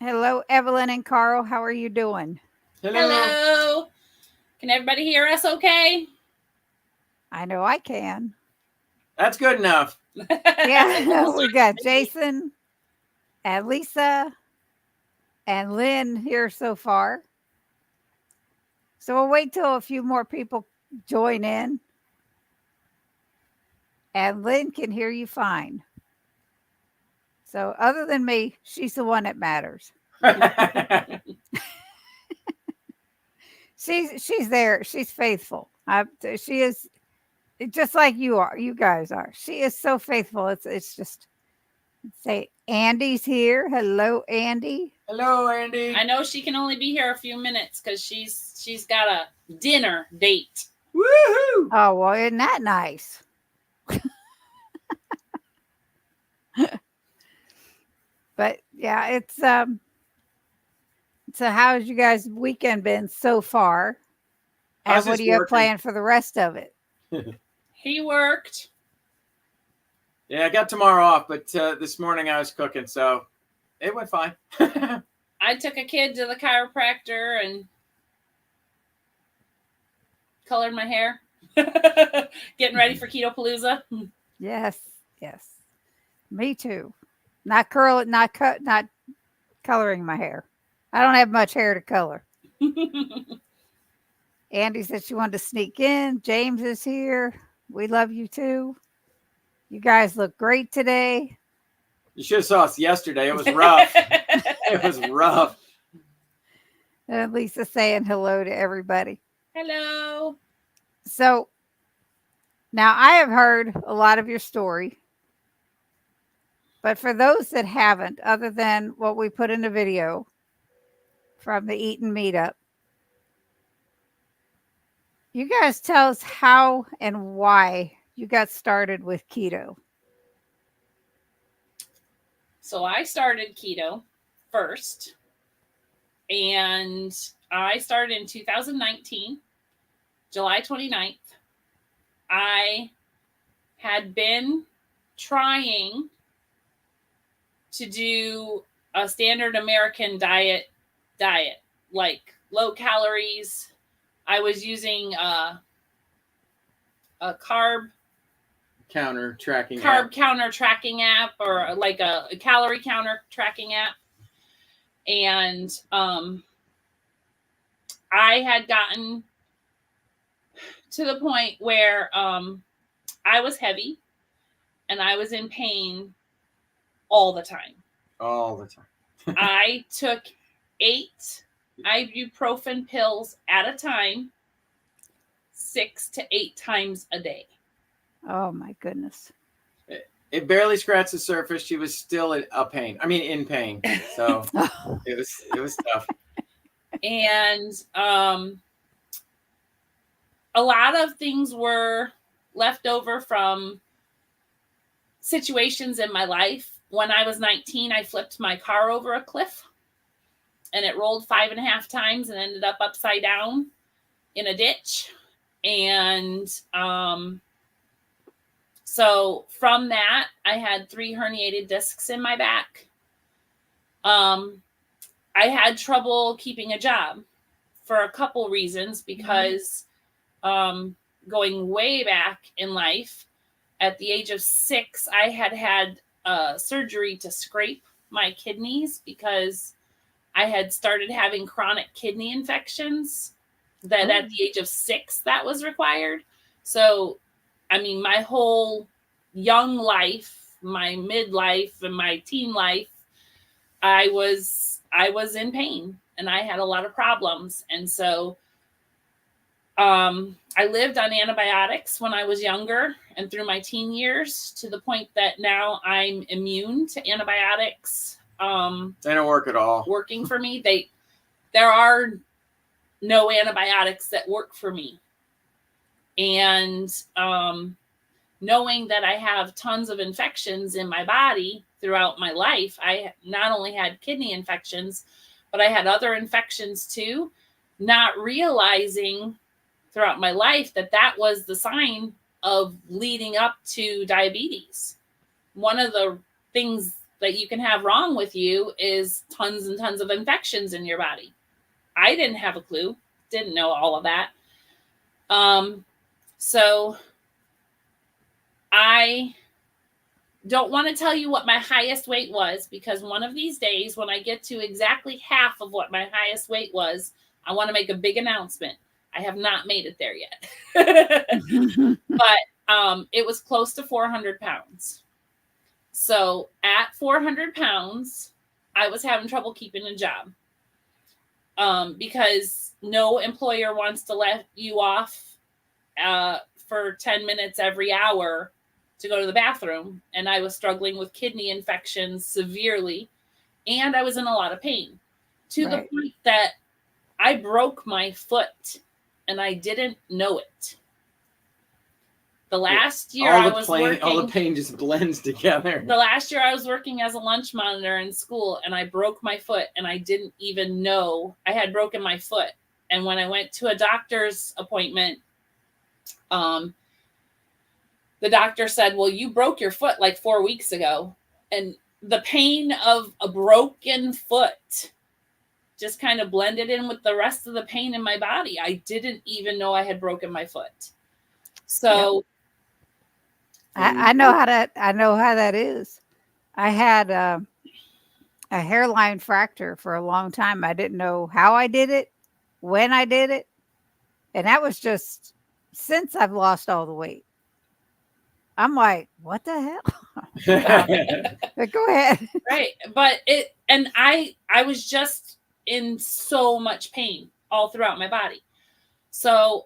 Hello, Evelyn and Karl. How are you doing? Hello. Can everybody hear us okay? I know I can. That's good enough. Yeah, we got Jason and Lisa and Lynn here so far. So we'll wait till a few more people join in. And Lynn can hear you fine. So other than me, she's the one that matters. She's there. She's faithful. She is just like you are. You guys are. She is so faithful. It's just say Andy's here. Hello, Andy. Hello, Andy. I know she can only be here a few minutes because she's got a dinner date. Woohoo! Oh well, isn't that nice? But yeah, it's so how's you guys' weekend been so far? And what do you have planned for the rest of it? He worked. Yeah, I got tomorrow off, but this morning I was cooking, so it went fine. I took a kid to the chiropractor and colored my hair. Getting ready for Keto Palooza. Yes. Me too. Not coloring my hair. I don't have much hair to color. Andy said she wanted to sneak in. James is here. We love you too. You guys look great today. You should have saw us yesterday. It was rough. It was rough. And Lisa saying hello to everybody. Hello. So now I have heard a lot of your story. But for those that haven't, other than what we put in the video from the Eaton meetup, you guys tell us how and why you got started with keto. So I started keto first, and I started in 2019, July 29th. I had been trying to do a standard American diet, like low calories. I was using a carb counter tracking app, or like a calorie counter tracking app. And I had gotten to the point where I was heavy and I was in pain all the time. I took 8 ibuprofen pills at a time, 6 to 8 times a day. Oh my goodness. It barely scratched the surface. She was still in pain. So it was tough. And a lot of things were left over from situations in my life. When I was 19, I flipped my car over a cliff, and it rolled 5.5 times and ended up upside down in a ditch. And so from that, I had 3 herniated discs in my back. I had trouble keeping a job for a couple reasons, because going way back in life, at the age of 6, I had surgery to scrape my kidneys because I had started having chronic kidney infections. That at the age of 6, that was required. So, I mean, my whole young life, my midlife, and my teen life, I was in pain and I had a lot of problems. And so I lived on antibiotics when I was younger and through my teen years, to the point that now I'm immune to antibiotics. They don't work at all. Working for me. There are no antibiotics that work for me. And knowing that I have tons of infections in my body throughout my life, I not only had kidney infections, but I had other infections too, not realizing throughout my life that was the sign of leading up to diabetes. One of the things, that you can have wrong with you is tons and tons of infections in your body. I didn't have a clue, didn't know all of that. So I don't want to tell you what my highest weight was, because one of these days when I get to exactly half of what my highest weight was, I want to make a big announcement. I have not made it there yet. But it was close to 400 pounds. So at 400 pounds, I was having trouble keeping a job because no employer wants to let you off for 10 minutes every hour to go to the bathroom. And I was struggling with kidney infections severely, and I was in a lot of pain to the point that I broke my foot and I didn't know it. The last year all the pain just blends together. The last year I was working as a lunch monitor in school, and I broke my foot, and I didn't even know I had broken my foot. And when I went to a doctor's appointment, the doctor said, well, you broke your foot like 4 weeks ago. And the pain of a broken foot just kind of blended in with the rest of the pain in my body. I didn't even know I had broken my foot. So I know how that is. I had a hairline fracture for a long time. I didn't know how I did it, when I did it. And that was just since I've lost all the weight. I'm like, what the hell? But go ahead. Right. But I was just in so much pain all throughout my body. So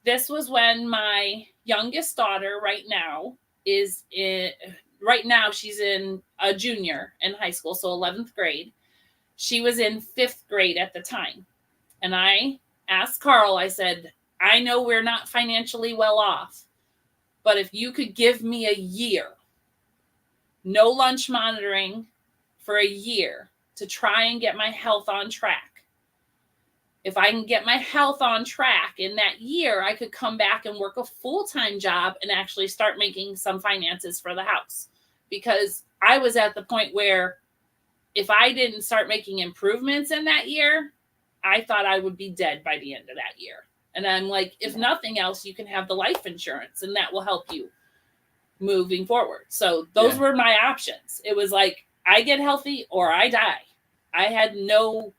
this was when my youngest daughter right now she's in a junior in high school, so 11th grade. She was in 5th grade at the time. And I asked Carl, I said, I know we're not financially well off, but if you could give me a year, no lunch monitoring for a year to try and get my health on track. If I can get my health on track in that year, I could come back and work a full-time job and actually start making some finances for the house. Because I was at the point where if I didn't start making improvements in that year, I thought I would be dead by the end of that year. And I'm like, if nothing else, you can have the life insurance and that will help you moving forward. So those were my options. It was like, I get healthy or I die. I had no.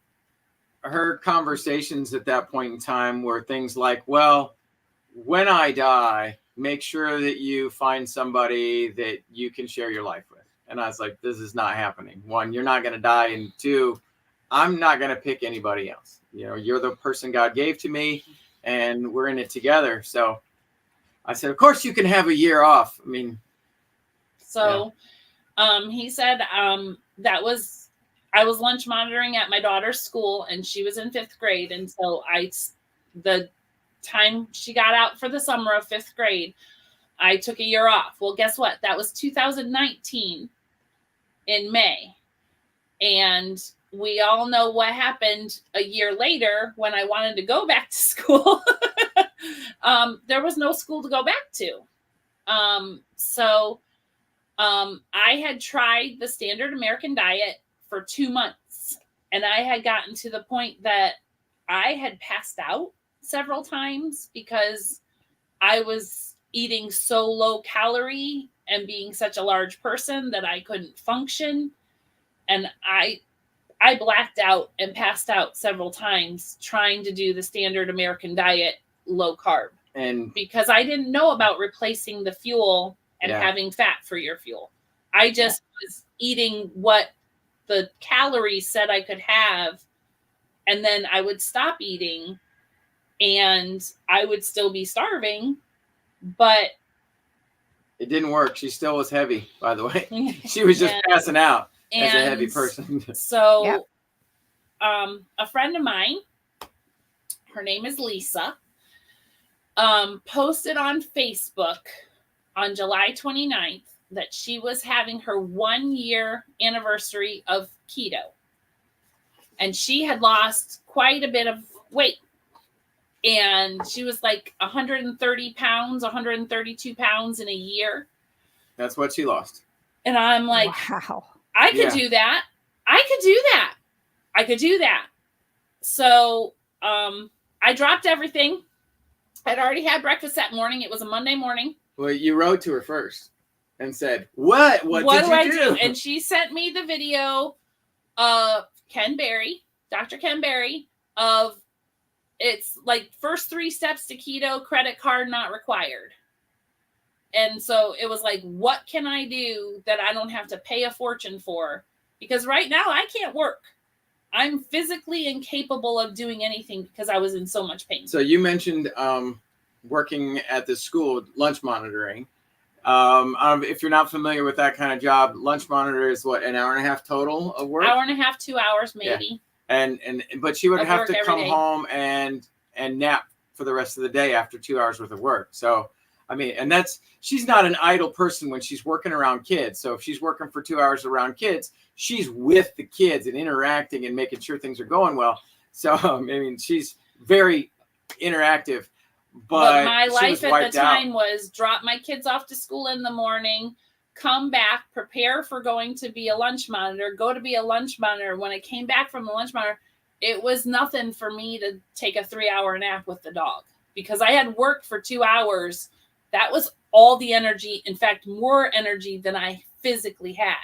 Her conversations at that point in time were things like, well, when I die, make sure that you find somebody that you can share your life with. And I was like, this is not happening. 1, you're not going to die. And 2, I'm not going to pick anybody else. You know, you're the person God gave to me and we're in it together. So I said, of course you can have a year off. I mean, so he said I was lunch monitoring at my daughter's school and she was in 5th grade. And so the time she got out for the summer of 5th grade, I took a year off. Well, guess what? That was 2019 in May. And we all know what happened a year later when I wanted to go back to school. There was no school to go back to. So I had tried the standard American diet for 2 months, and I had gotten to the point that I had passed out several times because I was eating so low calorie and being such a large person that I couldn't function. And I blacked out and passed out several times trying to do the standard American diet low carb. And because I didn't know about replacing the fuel and having fat for your fuel. I just was eating what the calories said I could have. And then I would stop eating and I would still be starving, but it didn't work. She still was heavy, by the way. She was just passing out as a heavy person. So a friend of mine, her name is Lisa, posted on Facebook on July 29th that she was having her 1-year anniversary of keto. And she had lost quite a bit of weight. And she was like 130 pounds, 132 pounds in a year. That's what she lost. And I'm like, wow. I could do that. I could do that. So I dropped everything. I'd already had breakfast that morning. It was a Monday morning. Well, you wrote to her first and said, what do I do? And she sent me the video of Dr. Ken Berry, of it's like first 3 steps to keto, credit card not required. And so it was like, what can I do that I don't have to pay a fortune for? Because right now I can't work. I'm physically incapable of doing anything because I was in so much pain. So you mentioned working at the school, lunch monitoring. If you're not familiar with that kind of job, lunch monitor is what, an hour and a half total of work? Hour and a half, 2 hours maybe. Yeah. But she would have to come day. home and nap for the rest of the day after 2 hours worth of work. So, I mean, and she's not an idle person when she's working around kids. So if she's working for 2 hours around kids, she's with the kids and interacting and making sure things are going well. So, I mean, she's very interactive. But my life at the time was drop my kids off to school in the morning, come back, prepare for going to be a lunch monitor, go to be a lunch monitor. When I came back from the lunch monitor, it was nothing for me to take a 3-hour nap with the dog because I had worked for 2 hours. That was all the energy. In fact, more energy than I physically had.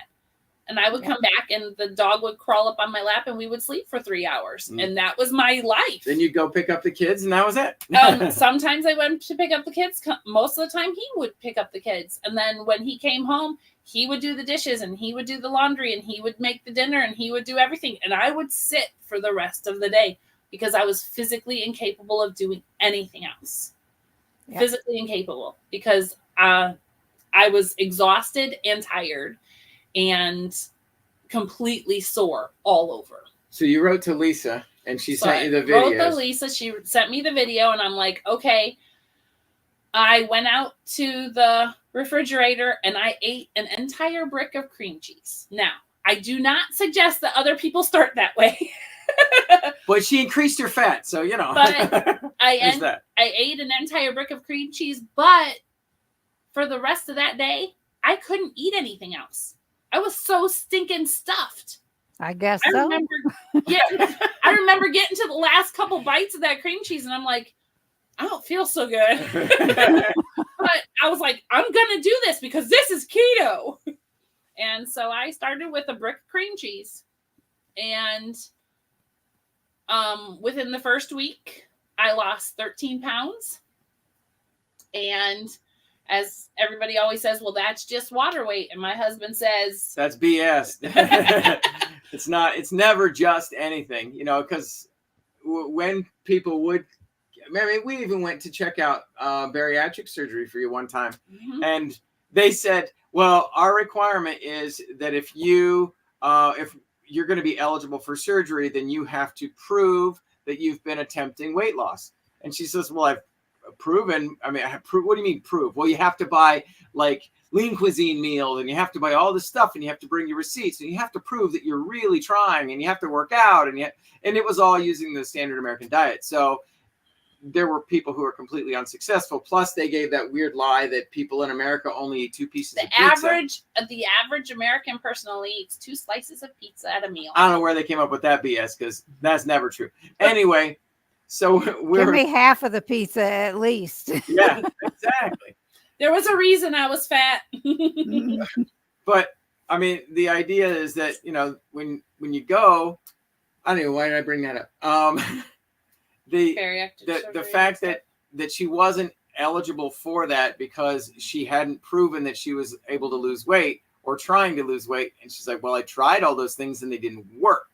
And I would come back and the dog would crawl up on my lap and we would sleep for 3 hours. And that was my life. Then you'd go pick up the kids and that was it. Sometimes I went to pick up the kids. Most of the time he would pick up the kids. And then when he came home, he would do the dishes and he would do the laundry and he would make the dinner and he would do everything. And I would sit for the rest of the day because I was physically incapable of doing anything else. Yeah. Physically incapable because I was exhausted and tired and completely sore all over. So you wrote to Lisa and she sent you the video. I wrote to Lisa. She sent me the video and I'm like, okay. I went out to the refrigerator and I ate an entire brick of cream cheese. Now, I do not suggest that other people start that way. But she increased her fat, so you know. But I ate an entire brick of cream cheese, but for the rest of that day, I couldn't eat anything else. I was so stinking stuffed. I guess I remember getting to the last couple bites of that cream cheese, and I'm like, I don't feel so good. But I was like, I'm gonna do this because this is keto. And so I started with a brick of cream cheese, and within the first week, I lost 13 pounds. And as everybody always says, well, that's just water weight. And my husband says, that's BS. It's never just anything, you know, because when people would, I mean, we even went to check out bariatric surgery for you one time. Mm-hmm. And they said, well, our requirement is that if you're going to be eligible for surgery, then you have to prove that you've been attempting weight loss. And she says, well, I've proven. I mean, what do you mean prove? Well, you have to buy like lean cuisine meal and you have to buy all this stuff and you have to bring your receipts and you have to prove that you're really trying and you have to work out. And it was all using the standard American diet. So there were people who were completely unsuccessful. Plus they gave that weird lie that people in America only eat 2 pieces of pizza. The average American person only eats 2 slices of pizza at a meal. I don't know where they came up with that BS because that's never true. Anyway, so give me half of the pizza at least. Yeah, exactly. There was a reason I was fat. But I mean, the idea is that, you know, when you go, I don't know, why did I bring that up? The fact that she wasn't eligible for that because she hadn't proven that she was able to lose weight or trying to lose weight. And she's like, well, I tried all those things and they didn't work.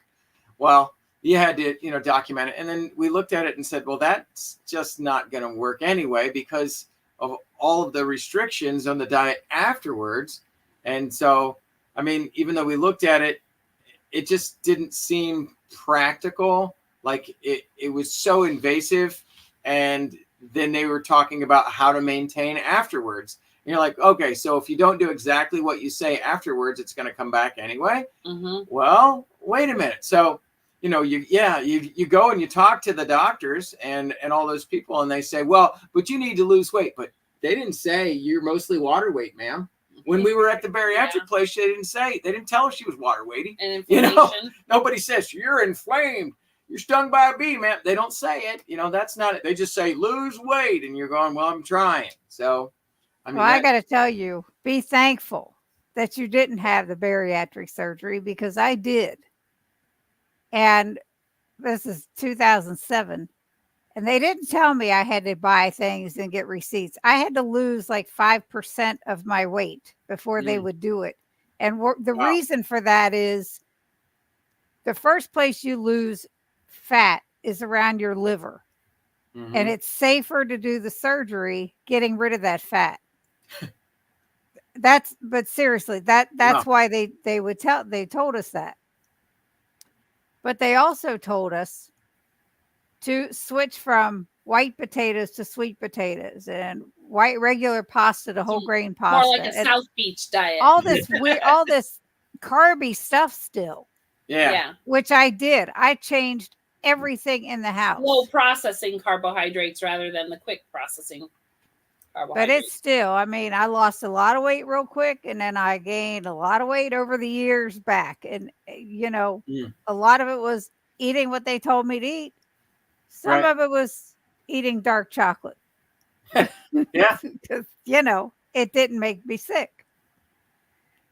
Well, you had to, you know, document it. And then we looked at it and said, well, that's just not going to work anyway because of all of the restrictions on the diet afterwards. And so, I mean, even though we looked at it, it just didn't seem practical. Like it was so invasive. And then they were talking about how to maintain afterwards. And you're like, okay, so if you don't do exactly what you say afterwards, it's going to come back anyway. Mm-hmm. Well, wait a minute. So, you know, you go and you talk to the doctors and all those people and they say, well, but you need to lose weight. But they didn't say you're mostly water weight, ma'am. When we were at the bariatric place, they didn't tell her she was water weighty. And inflammation. Nobody says you're inflamed. You're stung by a bee, man. They don't say it. That's not it. They just say lose weight, and you're going, well, I'm trying. So, I got to tell you, be thankful that you didn't have the bariatric surgery, because I did. And this is 2007. And they didn't tell me I had to buy things and get receipts. I had to lose like 5% of my weight before they would do it. And the reason for that is the first place you lose fat is around your liver. Mm-hmm. And it's safer to do the surgery getting rid of that fat. But seriously, that's why they told us that. But they also told us to switch from white potatoes to sweet potatoes, and white regular pasta to whole grain pasta. More like a South Beach diet. All this carby stuff still. Yeah. Which I did. I changed everything in the house. Low processing carbohydrates rather than the quick processing carbohydrates. But it's still, I lost a lot of weight real quick, and then I gained a lot of weight over the years back. And, a lot of it was eating what they told me to eat. Some of it was eating dark chocolate. Yeah. Because, it didn't make me sick.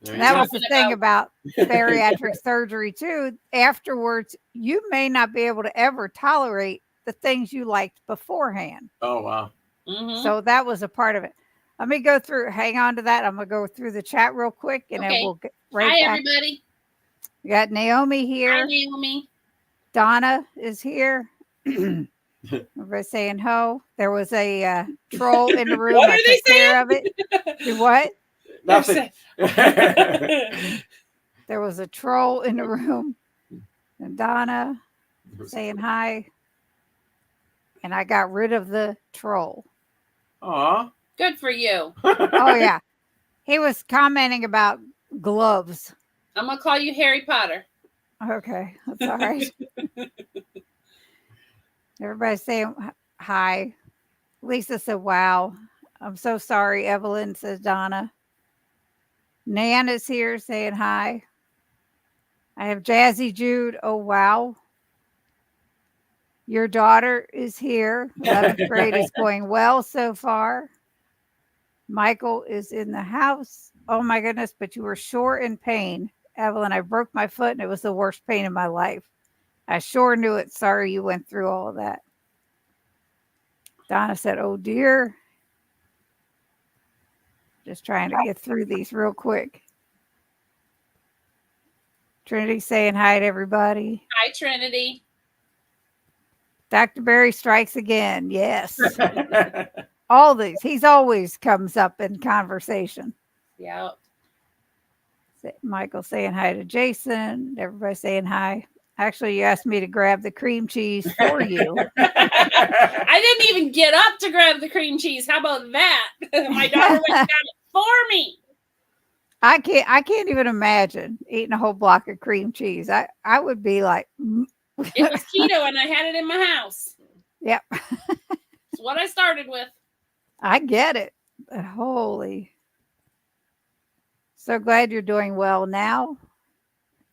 And that was the thing about bariatric surgery, too. Afterwards, you may not be able to ever tolerate the things you liked beforehand. Oh, wow. Mm-hmm. So that was a part of it. Let me go through. Hang on to that. I'm going to go through the chat real quick, and then we'll get right back. Hi, everybody. We got Naomi here. Hi, Naomi. Donna is here. Everybody saying ho. There was a troll in the room. What I are they took care of it. Do what? Nothing. There was a troll in the room. And Donna saying hi. And I got rid of the troll. Aw. Good for you. Oh, yeah. He was commenting about gloves. I'm going to call you Harry Potter. Okay. That's all right. Everybody's saying hi. Lisa said, wow. I'm so sorry, Evelyn, says Donna. Nan is here saying hi. I have Jazzy Jude. Oh, wow. Your daughter is here. 11th grade is going well so far. Michael is in the house. Oh, my goodness, but you were sure in pain. Evelyn, I broke my foot, and it was the worst pain in my life. I sure knew it. Sorry you went through all of that. Donna said, oh, dear. Just trying to get through these real quick. Trinity saying hi to everybody. Hi, Trinity. Dr. Barry strikes again. Yes. All these. He's always comes up in conversation. Yeah. Michael saying hi to Jason. Everybody saying hi. Actually, you asked me to grab the cream cheese for you. I didn't even get up to grab the cream cheese. How about that? My daughter went and got it for me. I can't even imagine eating a whole block of cream cheese. I would be like, it was keto and I had it in my house. Yep. It's what I started with. I get it. But holy. So glad you're doing well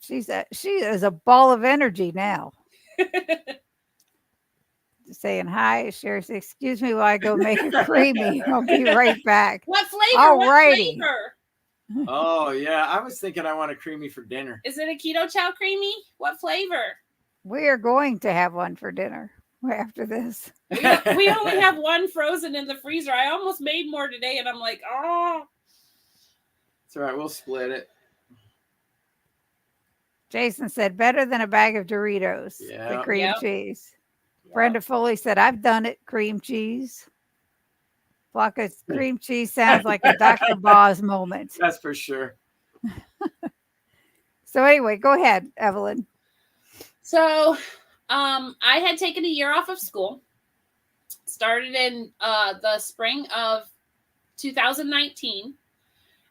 she is a ball of energy now. Saying hi. Sherry says, excuse me while I go make a creamy. I'll be right back. What flavor? Alrighty. What flavor? Oh, yeah. I was thinking I want a creamy for dinner. Is it a keto chow creamy? What flavor? We are going to have one for dinner after this. We only have one frozen in the freezer. I almost made more today, and I'm like, oh. It's all right. We'll split it. Jason said, better than a bag of Doritos. Yeah. The cream cheese. Yep. Brenda Foley said, I've done it. Cream cheese. Block of cream cheese sounds like a Dr. Boz moment. That's for sure. So anyway, go ahead, Evelyn. So I had taken a year off of school. Started in the spring of 2019.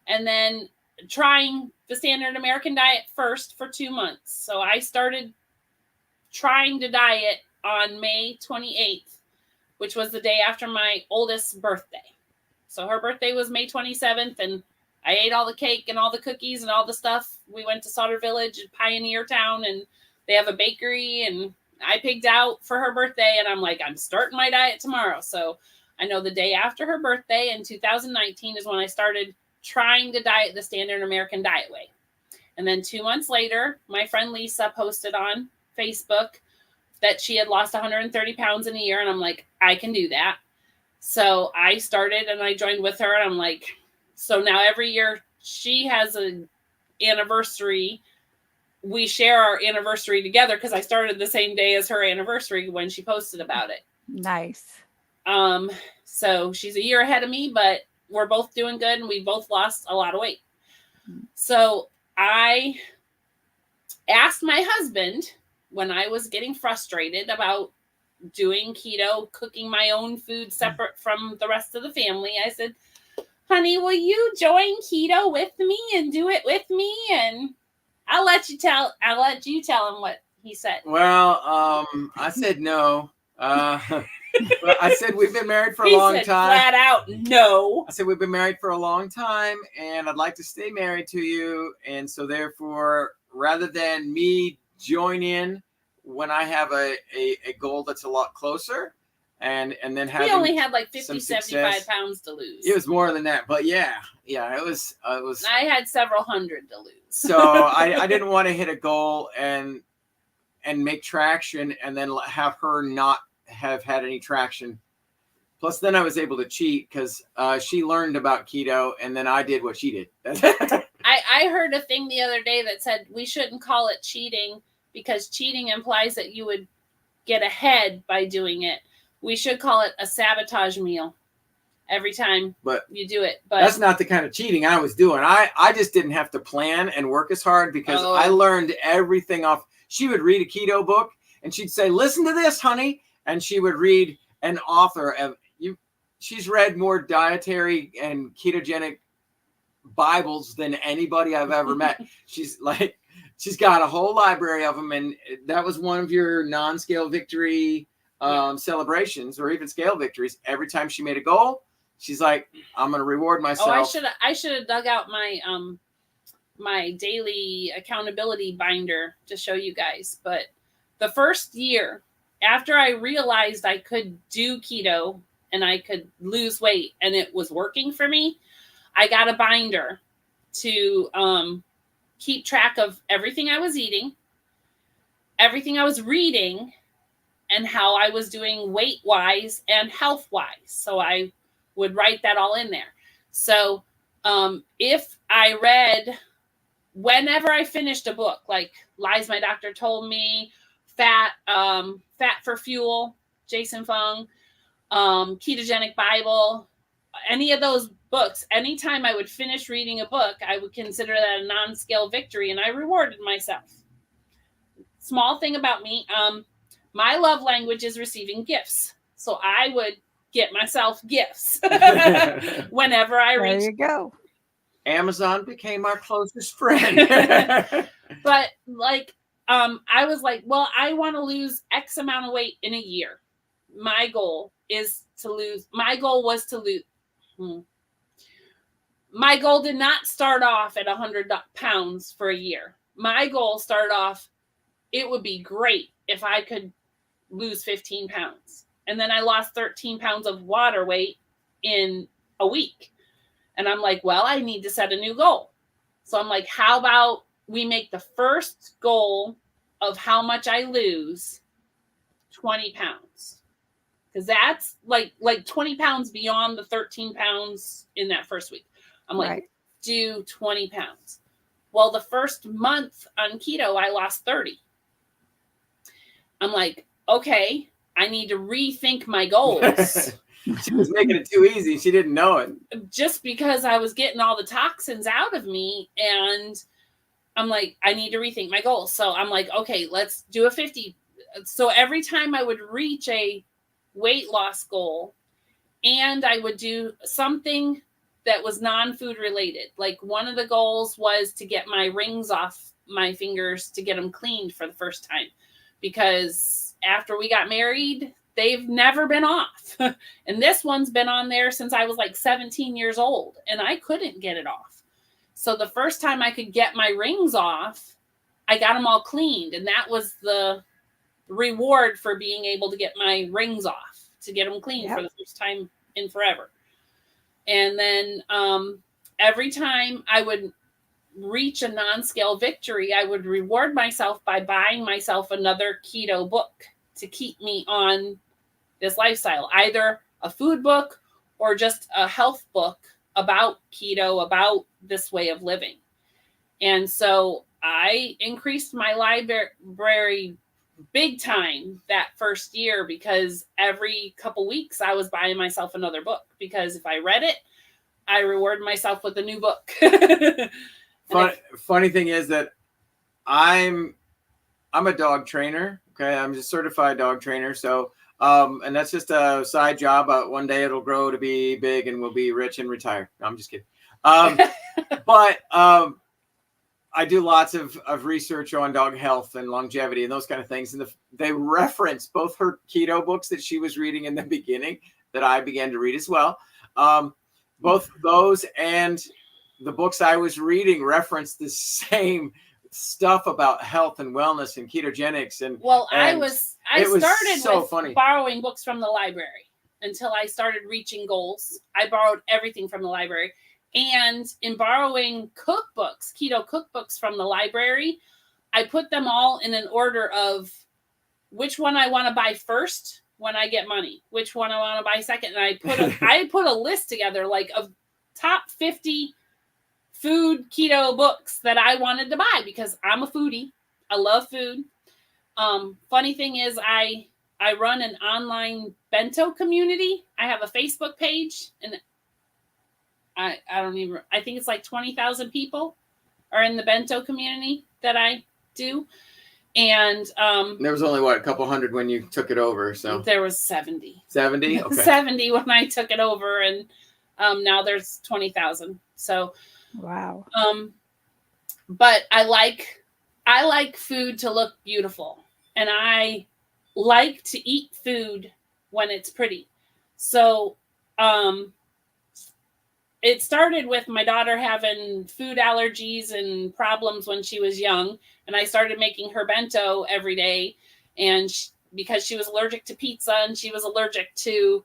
And then trying the standard American diet first for 2 months. So I started trying to diet on May 28th, which was the day after my oldest birthday. So her birthday was May 27th, and I ate all the cake and all the cookies and all the stuff. We went to Sauter Village in Pioneer Town, and they have a bakery, and I pigged out for her birthday, and I'm like, I'm starting my diet tomorrow. So I know the day after her birthday in 2019 is when I started trying to diet the standard American diet way. And then 2 months later, my friend Lisa posted on Facebook that she had lost 130 pounds in a year. And I'm like, I can do that. So I started and I joined with her. And I'm like, so now every year she has an anniversary. We share our anniversary together because I started the same day as her anniversary when she posted about it. Nice. So she's a year ahead of me, but we're both doing good and we both lost a lot of weight. So I asked my husband when I was getting frustrated about doing keto, cooking my own food separate from the rest of the family. I said, honey, will you join keto with me and do it with me? And I'll let you tell him what he said. Well, I said no. But I said we've been married for a long time. Flat out no. I said we've been married for a long time, and I'd like to stay married to you. And so therefore, rather than me join in when I have a goal that's a lot closer, and then having, he only had like 50, 75 pounds to lose. It was more than that, but yeah, it was. I had several hundred to lose. So I didn't want to hit a goal and make traction, and then have her not have had any traction. Plus, then I was able to cheat because she learned about keto, and then I did what she did. I heard a thing the other day that said we shouldn't call it cheating because cheating implies that you would get ahead by doing it. We should call it a sabotage meal every time you do it. But that's not the kind of cheating I was doing. I just didn't have to plan and work as hard because I learned everything off. She would read a keto book and she'd say, listen to this, honey. And she would read an author of she's read more dietary and ketogenic Bibles than anybody I've ever met. She's got a whole library of them. And that was one of your non-scale victory celebrations, or even scale victories. Every time she made a goal, she's like, I'm going to reward myself. I should have dug out my, my daily accountability binder to show you guys. But the first year after I realized I could do keto and I could lose weight and it was working for me, I got a binder to keep track of everything I was eating, everything I was reading, and how I was doing weight-wise and health-wise. So I would write that all in there. So if I read, whenever I finished a book, like Lies My Doctor Told Me, Fat for Fuel, Jason Fung, Ketogenic Bible, any of those books, anytime I would finish reading a book, I would consider that a non-scale victory, and I rewarded myself. Small thing about me, my love language is receiving gifts. So I would get myself gifts whenever I reached. There you go. Amazon became our closest friend. But I was like, well, I want to lose X amount of weight in a year. My goal was to lose. My goal did not start off at 100 pounds for a year. My goal started off, it would be great if I could lose 15 pounds. And then I lost 13 pounds of water weight in a week. And I'm like, well, I need to set a new goal. So I'm like, how about we make the first goal of how much I lose 20 pounds? Because that's like 20 pounds beyond the 13 pounds in that first week. I'm like, do 20 pounds. Well, the first month on keto, I lost 30. I'm like, okay, I need to rethink my goals. She was making it too easy. She didn't know it. Just because I was getting all the toxins out of me. And I'm like, I need to rethink my goals. So I'm like, okay, let's do a 50. So every time I would reach a weight loss goal and I would do something that was non-food related. Like one of the goals was to get my rings off my fingers, to get them cleaned for the first time. Because after we got married, they've never been off. And this one's been on there since I was like 17 years old and I couldn't get it off. So the first time I could get my rings off, I got them all cleaned. And that was the reward for being able to get my rings off, to get them cleaned for the first time in forever. And then every time I would reach a non-scale victory, I would reward myself by buying myself another keto book to keep me on this lifestyle, either a food book or just a health book about keto, about this way of living. And so I increased my library big time that first year, because every couple weeks I was buying myself another book, because if I read it, I reward myself with a new book. Funny thing is that I'm a dog trainer. Okay. I'm a certified dog trainer. So, and that's just a side job. One day it'll grow to be big and we'll be rich and retire. No, I'm just kidding. But I do lots of research on dog health and longevity and those kind of things. And they reference both her keto books that she was reading in the beginning that I began to read as well. Both those and the books I was reading referenced the same stuff about health and wellness and ketogenics. And I started borrowing books from the library until I started reaching goals. I borrowed everything from the library. And in borrowing cookbooks, keto cookbooks from the library, I put them all in an order of which one I want to buy first when I get money, which one I want to buy second. And I put a list together like of top 50 food keto books that I wanted to buy, because I'm a foodie. I love food. Funny thing is I run an online bento community. I have a Facebook page, and I think it's like 20,000 people are in the bento community that I do. And there was only a couple hundred when you took it over. So there was 70. 70? Okay. 70 when I took it over, and now there's 20,000. So wow. But I like food to look beautiful, and I like to eat food when it's pretty. So it started with my daughter having food allergies and problems when she was young. And I started making her bento every day. And because she was allergic to pizza, and she was allergic to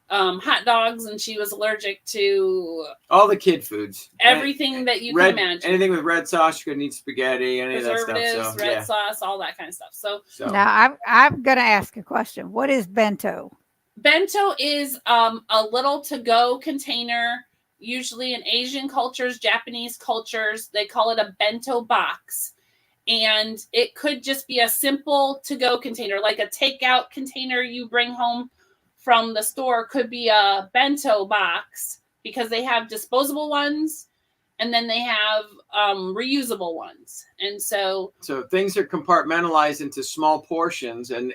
hot dogs, and she was allergic to all the kid foods, everything that you can imagine. Anything with red sauce, you could eat spaghetti, any of that stuff. So, red sauce, all that kind of stuff. So now I'm going to ask a question. What is bento? Bento is a little to-go container. Usually in Asian cultures, Japanese cultures, they call it a bento box. And it could just be a simple to-go container, like a takeout container you bring home from the store. Could be a bento box, because they have disposable ones, and then they have reusable ones. And so things are compartmentalized into small portions, and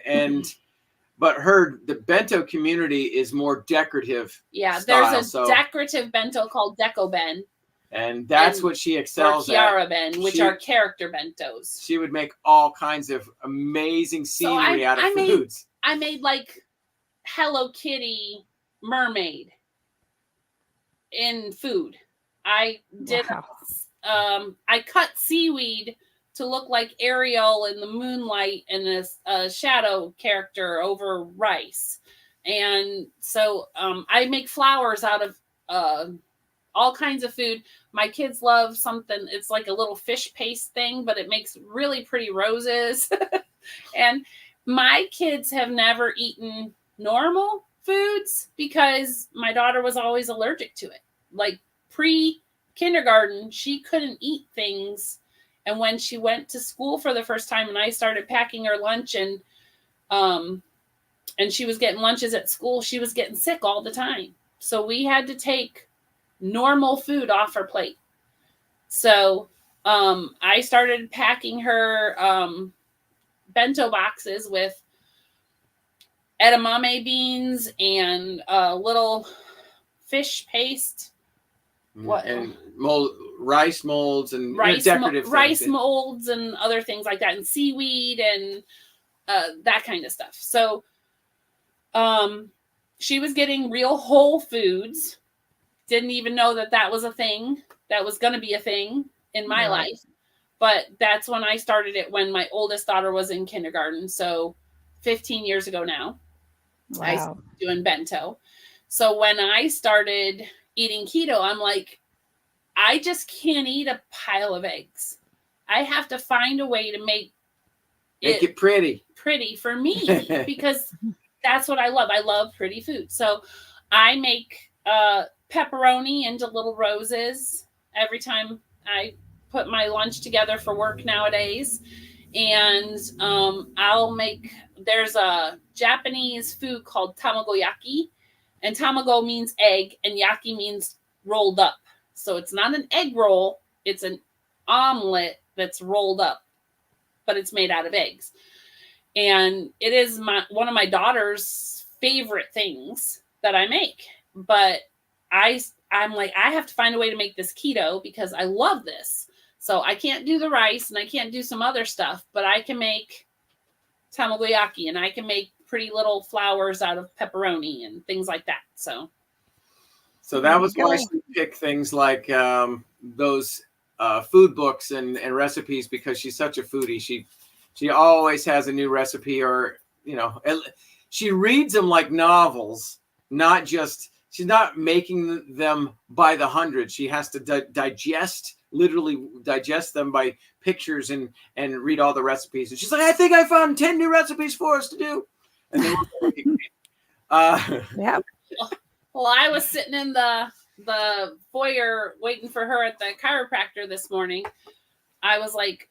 but the bento community is more decorative. Yeah, there's a decorative bento called Deco Ben. And that's what she excels at. Kiara Ben, which are character bentos. She would make all kinds of amazing scenery out of foods. I made like Hello Kitty mermaid in food. I did. Wow. I cut seaweed to look like Ariel in the moonlight, and a shadow character over rice. And so I make flowers out of all kinds of food. My kids love something. It's like a little fish paste thing, but it makes really pretty roses. And my kids have never eaten normal foods because my daughter was always allergic to it. Like pre-kindergarten, she couldn't eat things. And when she went to school for the first time and I started packing her lunch, and she was getting lunches at school, she was getting sick all the time. So we had to take normal food off her plate. So I started packing her bento boxes with edamame beans and little fish paste. And rice molds and decorative rice molds and other things like that, and seaweed and that kind of stuff. So she was getting real whole foods. Didn't even know that was a thing. that was going to be a thing in my Right. life. But that's when I started it, when my oldest daughter was in kindergarten. So 15 years ago now, I Wow. started doing bento. So when I started eating keto, I'm like, I just can't eat a pile of eggs. I have to find a way to make it pretty for me, because that's what I love. I love pretty food. So I make pepperoni into little roses every time I put my lunch together for work nowadays. And there's a Japanese food called tamagoyaki, and tamago means egg and yaki means rolled up. So it's not an egg roll, it's an omelet that's rolled up, but it's made out of eggs. And it is one of my daughter's favorite things that I make. But I'm like, I have to find a way to make this keto because I love this. So I can't do the rice and I can't do some other stuff, but I can make tamagoyaki and I can make pretty little flowers out of pepperoni and things like that. So that was why she picked things like those food books and recipes, because she's such a foodie. She always has a new recipe, or, you know, she reads them like novels, not just, she's not making them by the hundred. She has to literally digest them by pictures and read all the recipes. And she's like, I think I found 10 new recipes for us to do. And then yeah. Well, I was sitting in the foyer waiting for her at the chiropractor this morning. I was like,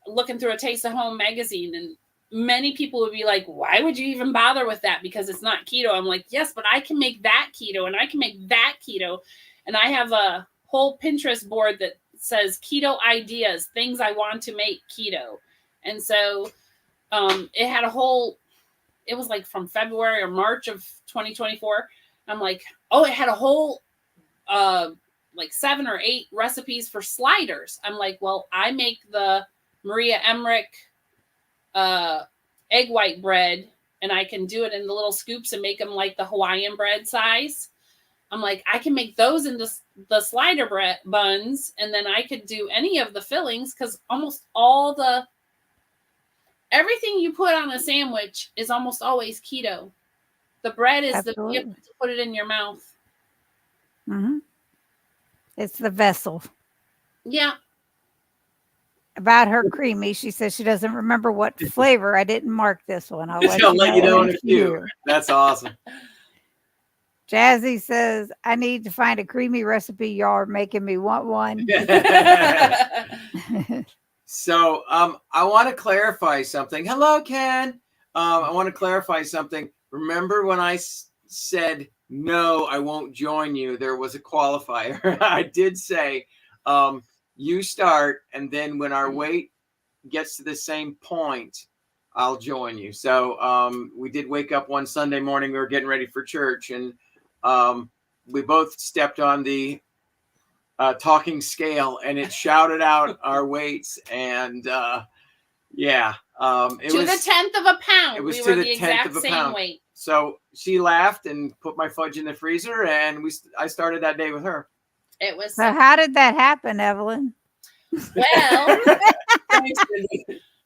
looking through a Taste of Home magazine, and many people would be like, why would you even bother with that? Because it's not keto. I'm like, yes, but I can make that keto and I can make that keto. And I have a whole Pinterest board that says keto ideas, things I want to make keto. And so it was like from February or March of 2024. I'm like, oh, it had a whole like 7 or 8 recipes for sliders. I'm like, well, I make the Maria Emmerich egg white bread, and I can do it in the little scoops and make them like the Hawaiian bread size. I'm like, I can make those into the slider bread buns, and then I could do any of the fillings, because almost everything you put on a sandwich is almost always keto. The bread is you have to put it in your mouth. Mm-hmm. It's the vessel. Yeah. About her creamy, she says she doesn't remember what flavor. I didn't mark this one. I'll let you know in a few. That's awesome. Jazzy says, I need to find a creamy recipe. Y'all are making me want one. So I want to clarify something. Hello, Ken. I want to clarify something. Remember when I said, no, I won't join you? There was a qualifier. I did say, you start, and then when our weight gets to the same point, I'll join you. So we did wake up one Sunday morning. We were getting ready for church, and we both stepped on the talking scale, and it shouted out our weights. And it was the 10th of a pound. It was we to were the the 10th exact of a same pound. weight. So she laughed and put my fudge in the freezer, and I started that day with her. It was. So how did that happen, Evelyn? Well,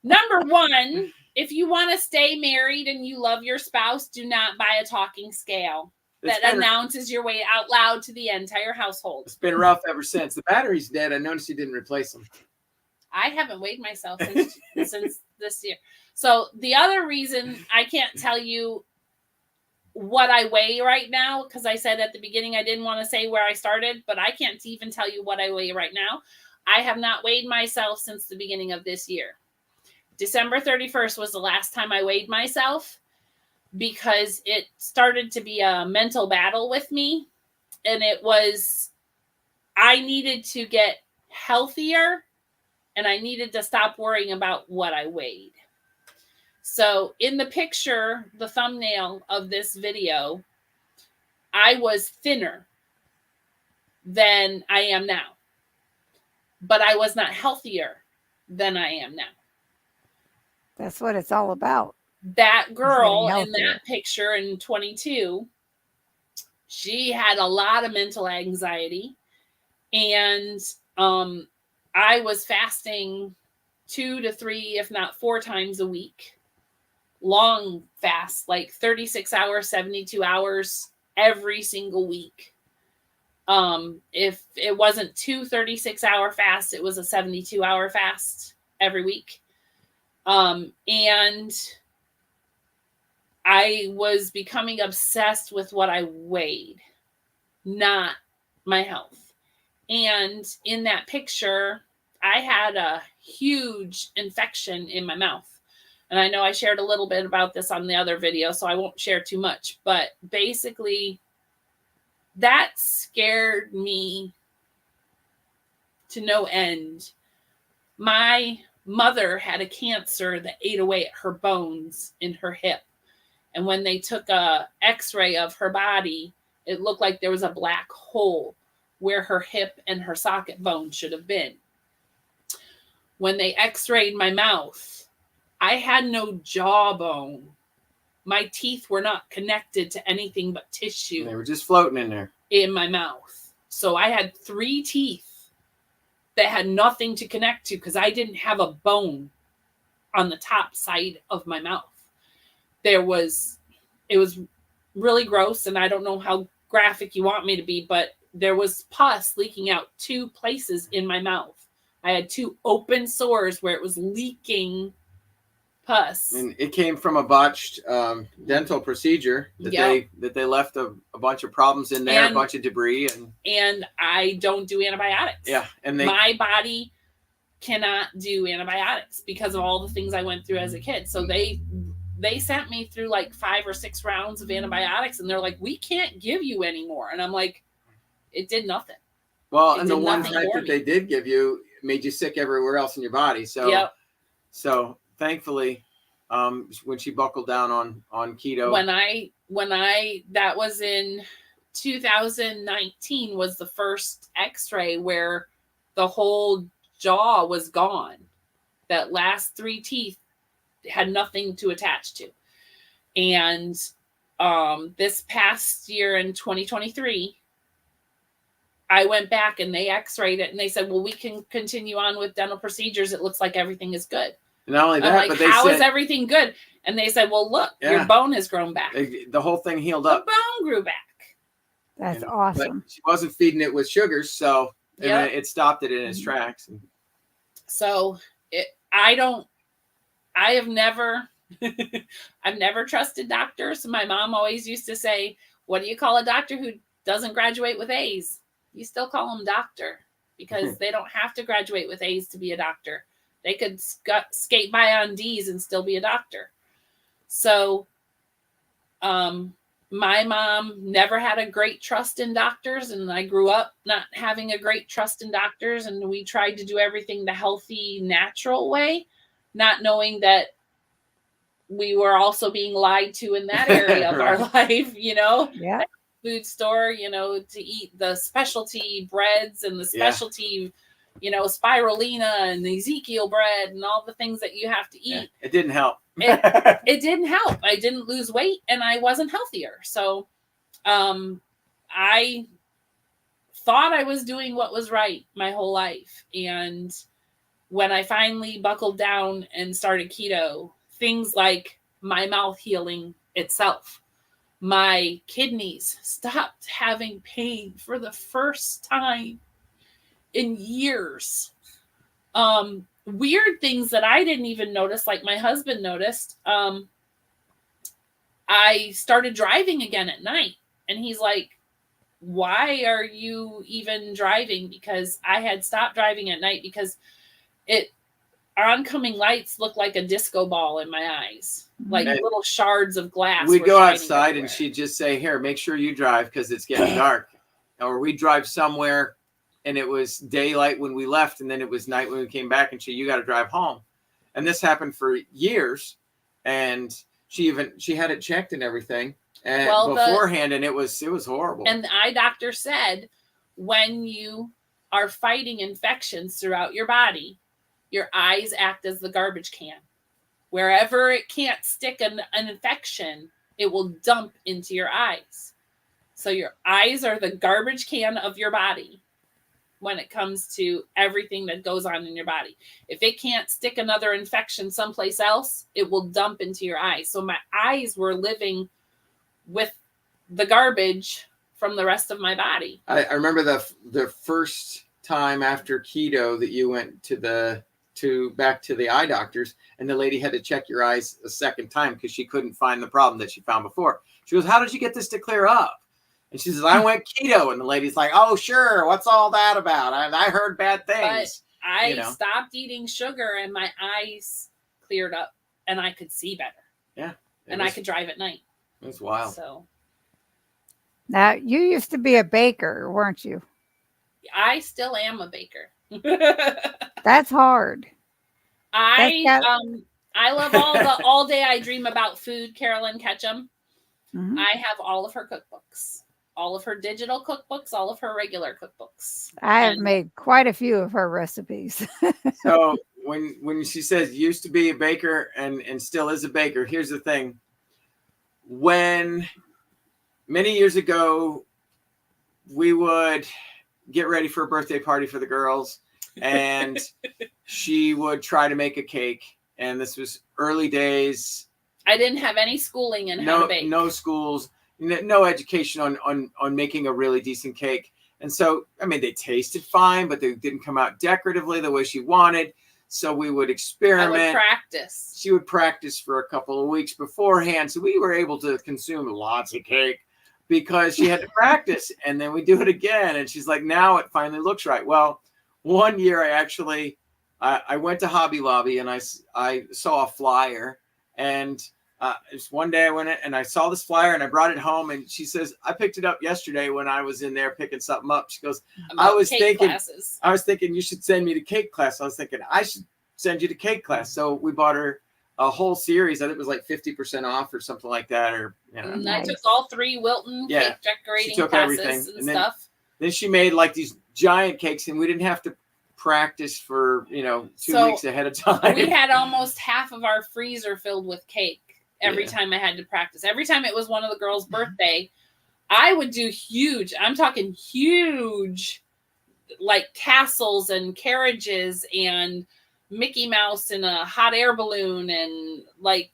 number one, if you want to stay married and you love your spouse, do not buy a talking scale that announces your weight out loud to the entire household. It's been rough ever since. The battery's dead. I noticed you didn't replace them. I haven't weighed myself since this year. So the other reason I can't tell you what I weigh right now, because I said at the beginning I didn't want to say where I started, but I can't even tell you what I weigh right now. I have not weighed myself since the beginning of this year. December 31st was the last time I weighed myself, because it started to be a mental battle with me. And I needed to get healthier, and I needed to stop worrying about what I weighed. So in the picture, the thumbnail of this video, I was thinner than I am now, but I was not healthier than I am now. That's what it's all about. That girl in that picture in 22, she had a lot of mental anxiety, And I was fasting 2 to 3, if not 4 times a week. Long fast, like 36 hours, 72 hours every single week. If it wasn't 2 36-hour fasts, it was a 72-hour fast every week. And I was becoming obsessed with what I weighed, not my health. And in that picture, I had a huge infection in my mouth. And I know I shared a little bit about this on the other video, so I won't share too much. But basically, that scared me to no end. My mother had a cancer that ate away at her bones in her hip. And when they took a x-ray of her body, it looked like there was a black hole where her hip and her socket bone should have been. When they x-rayed my mouth, I had no jawbone. My teeth were not connected to anything but tissue. They were just floating in there. In my mouth. So I had 3 teeth that had nothing to connect to because I didn't have a bone on the top side of my mouth. It was really gross, and I don't know how graphic you want me to be, but there was pus leaking out 2 places in my mouth. I had 2 open sores where it was leaking pus. And it came from a botched dental procedure that they left a bunch of problems in there, a bunch of debris, and I don't do antibiotics. Yeah, and my body cannot do antibiotics because of all the things I went through as a kid. So they sent me through like 5 or 6 rounds of antibiotics, and they're like, "We can't give you any more." And I'm like, "It did nothing." Well, and the one type that they did give you made you sick everywhere else in your body. So, yep. So thankfully, when she buckled down on keto, that was in 2019 was the first x-ray where the whole jaw was gone. That last 3 teeth had nothing to attach to. And this past year in 2023, I went back and they x-rayed it and they said, well, we can continue on with dental procedures. It looks like everything is good. Not only that, like, but they how said, is everything good? And they said, well, look, your bone has grown back. The whole thing healed up. The bone grew back. That's awesome. But she wasn't feeding it with sugars, so it stopped it in its tracks. So I've never trusted doctors. My mom always used to say, what do you call a doctor who doesn't graduate with A's? You still call them doctor because they don't have to graduate with A's to be a doctor. They could skate by on D's and still be a doctor. So my mom never had a great trust in doctors, and I grew up not having a great trust in doctors, and we tried to do everything the healthy, natural way, not knowing that we were also being lied to in that area of our life, Yeah. Food store, to eat the specialty breads and the specialty, spirulina and the Ezekiel bread and all the things that you have to eat. Yeah, it didn't help. It didn't help. I didn't lose weight and I wasn't healthier. So I thought I was doing what was right my whole life. And when I finally buckled down and started keto, things like my mouth healing itself, my kidneys stopped having pain for the first time in years. Weird things that I didn't even notice, like my husband noticed. I started driving again at night, and he's like, why are you even driving? Because I had stopped driving at night because oncoming lights looked like a disco ball in my eyes, like little shards of glass. We'd go outside and she'd just say, here, make sure you drive because it's getting dark. Or we'd drive somewhere and it was daylight when we left, and then it was night when we came back, and you got to drive home. And this happened for years, and she had it checked and everything and beforehand, and it was horrible. And the eye doctor said, when you are fighting infections throughout your body, your eyes act as the garbage can. Wherever it can't stick an infection, it will dump into your eyes. So your eyes are the garbage can of your body. when it comes to everything that goes on in your body. If it can't stick another infection someplace else, it will dump into your eyes. So my eyes were living with the garbage from the rest of my body. I remember the first time after keto that you went back to the eye doctors, and the lady had to check your eyes a second time because she couldn't find the problem that she found before. She goes, "How did you get this to clear up?" And she says, "I went keto." And the lady's like, "Oh, sure. What's all that about? I heard bad things." But I stopped eating sugar and my eyes cleared up and I could see better. Yeah. And I could drive at night. It was wild. So Now, you used to be a baker, weren't you? I still am a baker. That's hard. I love all day I dream about food, Carolyn Ketchum. Mm-hmm. I have all of her cookbooks, all of her digital cookbooks, all of her regular cookbooks. I have made quite a few of her recipes. So when she says used to be a baker and still is a baker, here's the thing. When many years ago, we would get ready for a birthday party for the girls, and she would try to make a cake. And this was early days. I didn't have any schooling in how to bake. No schools, no education on making a really decent cake. And so, I mean, they tasted fine, but they didn't come out decoratively the way she wanted. So we would experiment. I would practice. She would practice for a couple of weeks beforehand. So we were able to consume lots of cake because she had to practice. And then we do it again. And she's like, now it finally looks right. Well, one year I went to Hobby Lobby and I saw a flyer, and just one day I went in and I saw this flyer and I brought it home, and she says, "I picked it up yesterday when I was in there picking something up." She goes, I was thinking you should send me to cake class. I was thinking I should send you to cake class. So we bought her a whole series. I think it was like 50% off or something like that. Or and I took all 3 Wilton cake decorating classes and stuff. Then she made like these giant cakes, and we didn't have to practice for 2 weeks ahead of time. We had almost half of our freezer filled with cake every time I had to practice. Every time it was one of the girls' birthday, I would do huge, I'm talking huge, like castles and carriages and Mickey Mouse in a hot air balloon and like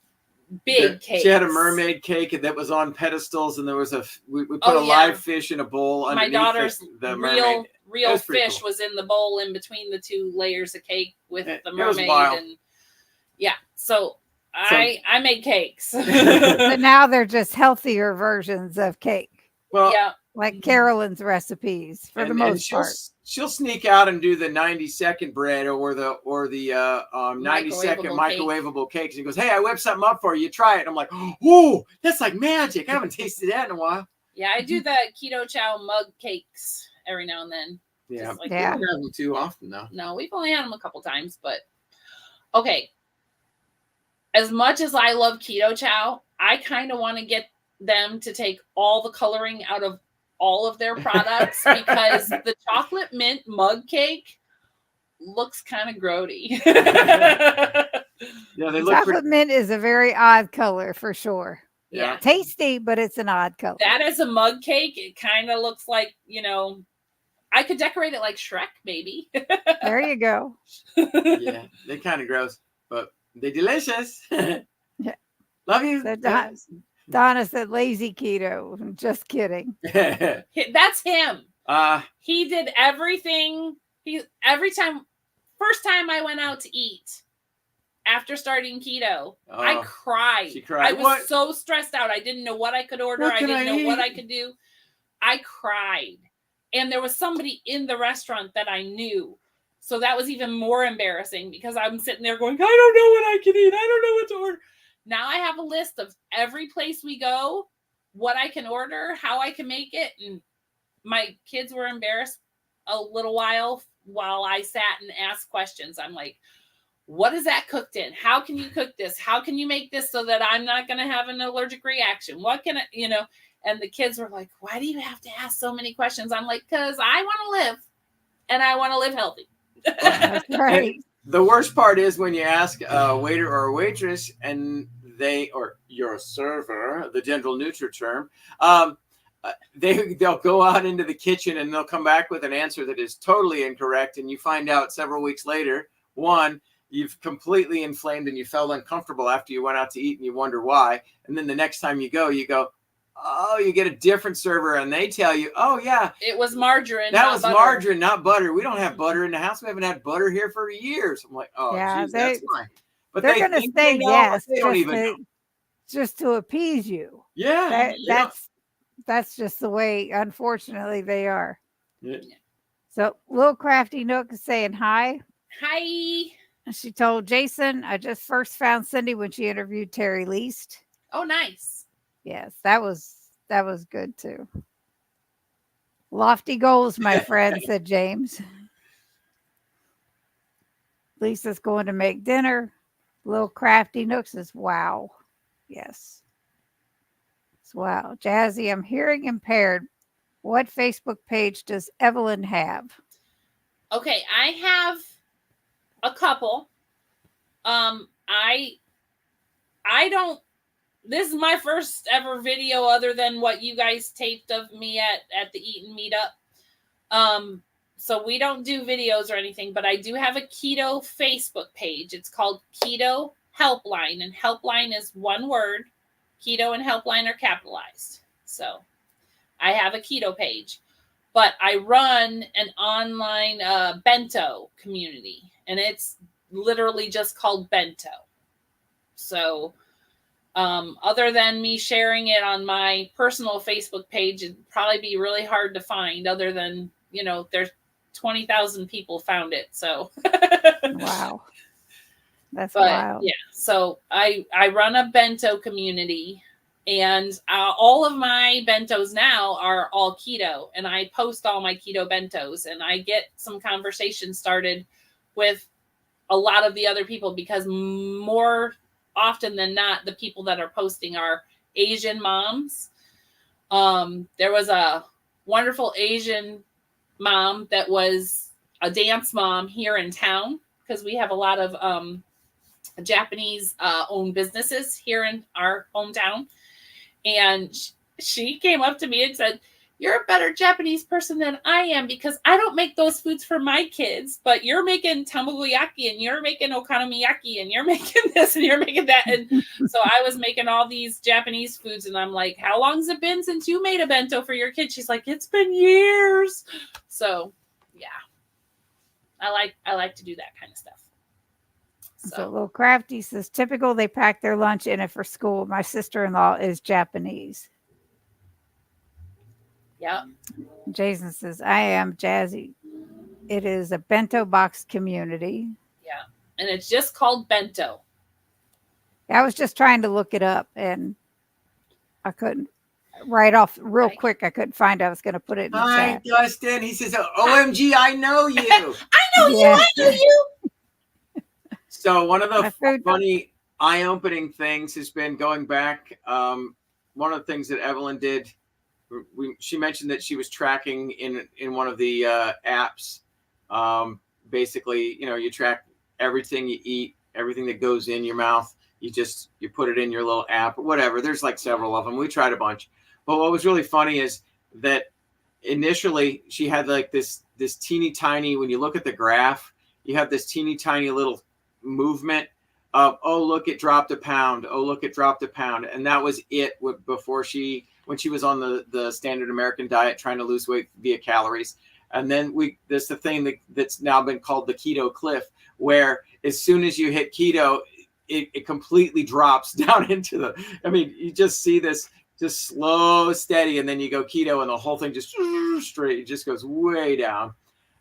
big cakes. She had a mermaid cake that was on pedestals, and there was we put a live fish in a bowl underneath my daughter's the mermaid. Real fish was in the bowl in between the 2 layers of cake with the mermaid. And so I made cakes. But now they're just healthier versions of cake. Well, like Carolyn's recipes for the most part. She'll sneak out and do the 90-second bread or the 90-second microwavable cakes. And she goes, "Hey, I whipped something up for you. Try it." And I'm like, "Oh, that's like magic. I haven't tasted that in a while." Yeah, I do the Keto Chow mug cakes every now and then. Yeah, we don't have them too often though. No, we've only had them a couple times, but okay. As much as I love Keto Chow, I kind of want to get them to take all the coloring out of all of their products because the chocolate mint mug cake looks kind of grody. Yeah, they look chocolate mint is a very odd color for sure. Yeah. Tasty, but it's an odd color. That is a mug cake. It kind of looks like, I could decorate it like Shrek, maybe. There you go. Yeah, they're kind of gross, but they're delicious. Yeah. Love you. Donna said lazy keto. I'm just kidding. That's him. He did everything. First time I went out to eat after starting keto, I cried. She cried. I was so stressed out. I didn't know what I could order. I didn't know what I could do. I cried. And there was somebody in the restaurant that I knew. So that was even more embarrassing because I'm sitting there going, I don't know what I can eat. I don't know what to order. Now I have a list of every place we go, what I can order, how I can make it. And my kids were embarrassed a little while I sat and asked questions. I'm like, what is that cooked in? How can you cook this? How can you make this so that I'm not going to have an allergic reaction? What can I, and the kids were like, why do you have to ask so many questions? I'm like, because I want to live and I want to live healthy. That's right. The worst part is when you ask a waiter or a waitress or your server, the general neutral term, they'll go out into the kitchen and they'll come back with an answer that is totally incorrect. And you find out several weeks later, one, you've completely inflamed and you felt uncomfortable after you went out to eat and you wonder why. And then the next time you go, oh, you get a different server and they tell you, oh yeah, it was margarine. That was butter. Margarine, not butter. We don't have butter in the house. We haven't had butter here for years. I'm like, oh, yeah, geez, that's fine. But they're going to say yes, they don't even know. Just to appease you. Yeah, that's just the way, unfortunately, they are. Yeah. So, Little Crafty Nook is saying hi. Hi. She told Jason, I just first found Cindy when she interviewed Terry Least. Oh, nice. Yes, that was good too. Lofty goals, my friend, said James. Lisa's going to make dinner. Little Crafty Nook says, wow. Yes. Wow. Jazzy, I'm hearing impaired. What Facebook page does Evelyn have? Okay, I have a couple. I don't, this is my first ever video other than what you guys taped of me at the Eatin' Meetup. So we don't do videos or anything, but I do have a keto Facebook page. It's called Keto Helpline, and Helpline is one word. Keto and Helpline are capitalized. So I have a keto page, but I run an online bento community, and it's literally just called Bento. So other than me sharing it on my personal Facebook page, it'd probably be really hard to find, other than, there's 20,000 people found it. So wow. That's wild. Yeah. So I run a bento community, and all of my bentos now are all keto, and I post all my keto bentos, and I get some conversation started with a lot of the other people, because more often than not, the people that are posting are Asian moms. There was a wonderful Asian mom that was a dance mom here in town, because we have a lot of Japanese owned businesses here in our hometown. And she came up to me and said, "You're a better Japanese person than I am, because I don't make those foods for my kids, but you're making tamagoyaki and you're making okonomiyaki and you're making this and you're making that." And so I was making all these Japanese foods, and I'm like, "How long's it been since you made a bento for your kids?" She's like, "It's been years." So yeah, I like to do that kind of stuff. So Little Crafty says, typical, they pack their lunch in it for school. My sister-in-law is Japanese. Yeah. Jason says, I am Jazzy. It is a bento box community. Yeah. And it's just called Bento. I was just trying to look it up, and I couldn't. Right off real quick, I couldn't find it. I was going to put it in the chat. Hi, Dustin. He says, OMG, I know you. I know you. I know you. So one of the funny eye-opening things has been going back. One of the things that Evelyn did, she mentioned that she was tracking in one of the apps. Basically, you track everything you eat, everything that goes in your mouth. You put it in your little app or whatever. There's like several of them. We tried a bunch. But what was really funny is that initially she had like this teeny tiny, when you look at the graph, you have this teeny tiny little movement of, oh, look, it dropped a pound. Oh, look, it dropped a pound. And that was it before when she was on the standard American diet, trying to lose weight via calories. And then there's the thing that's now been called the keto cliff, where as soon as you hit keto, it completely drops down into you just see this just slow, steady, and then you go keto and the whole thing just straight, it just goes way down.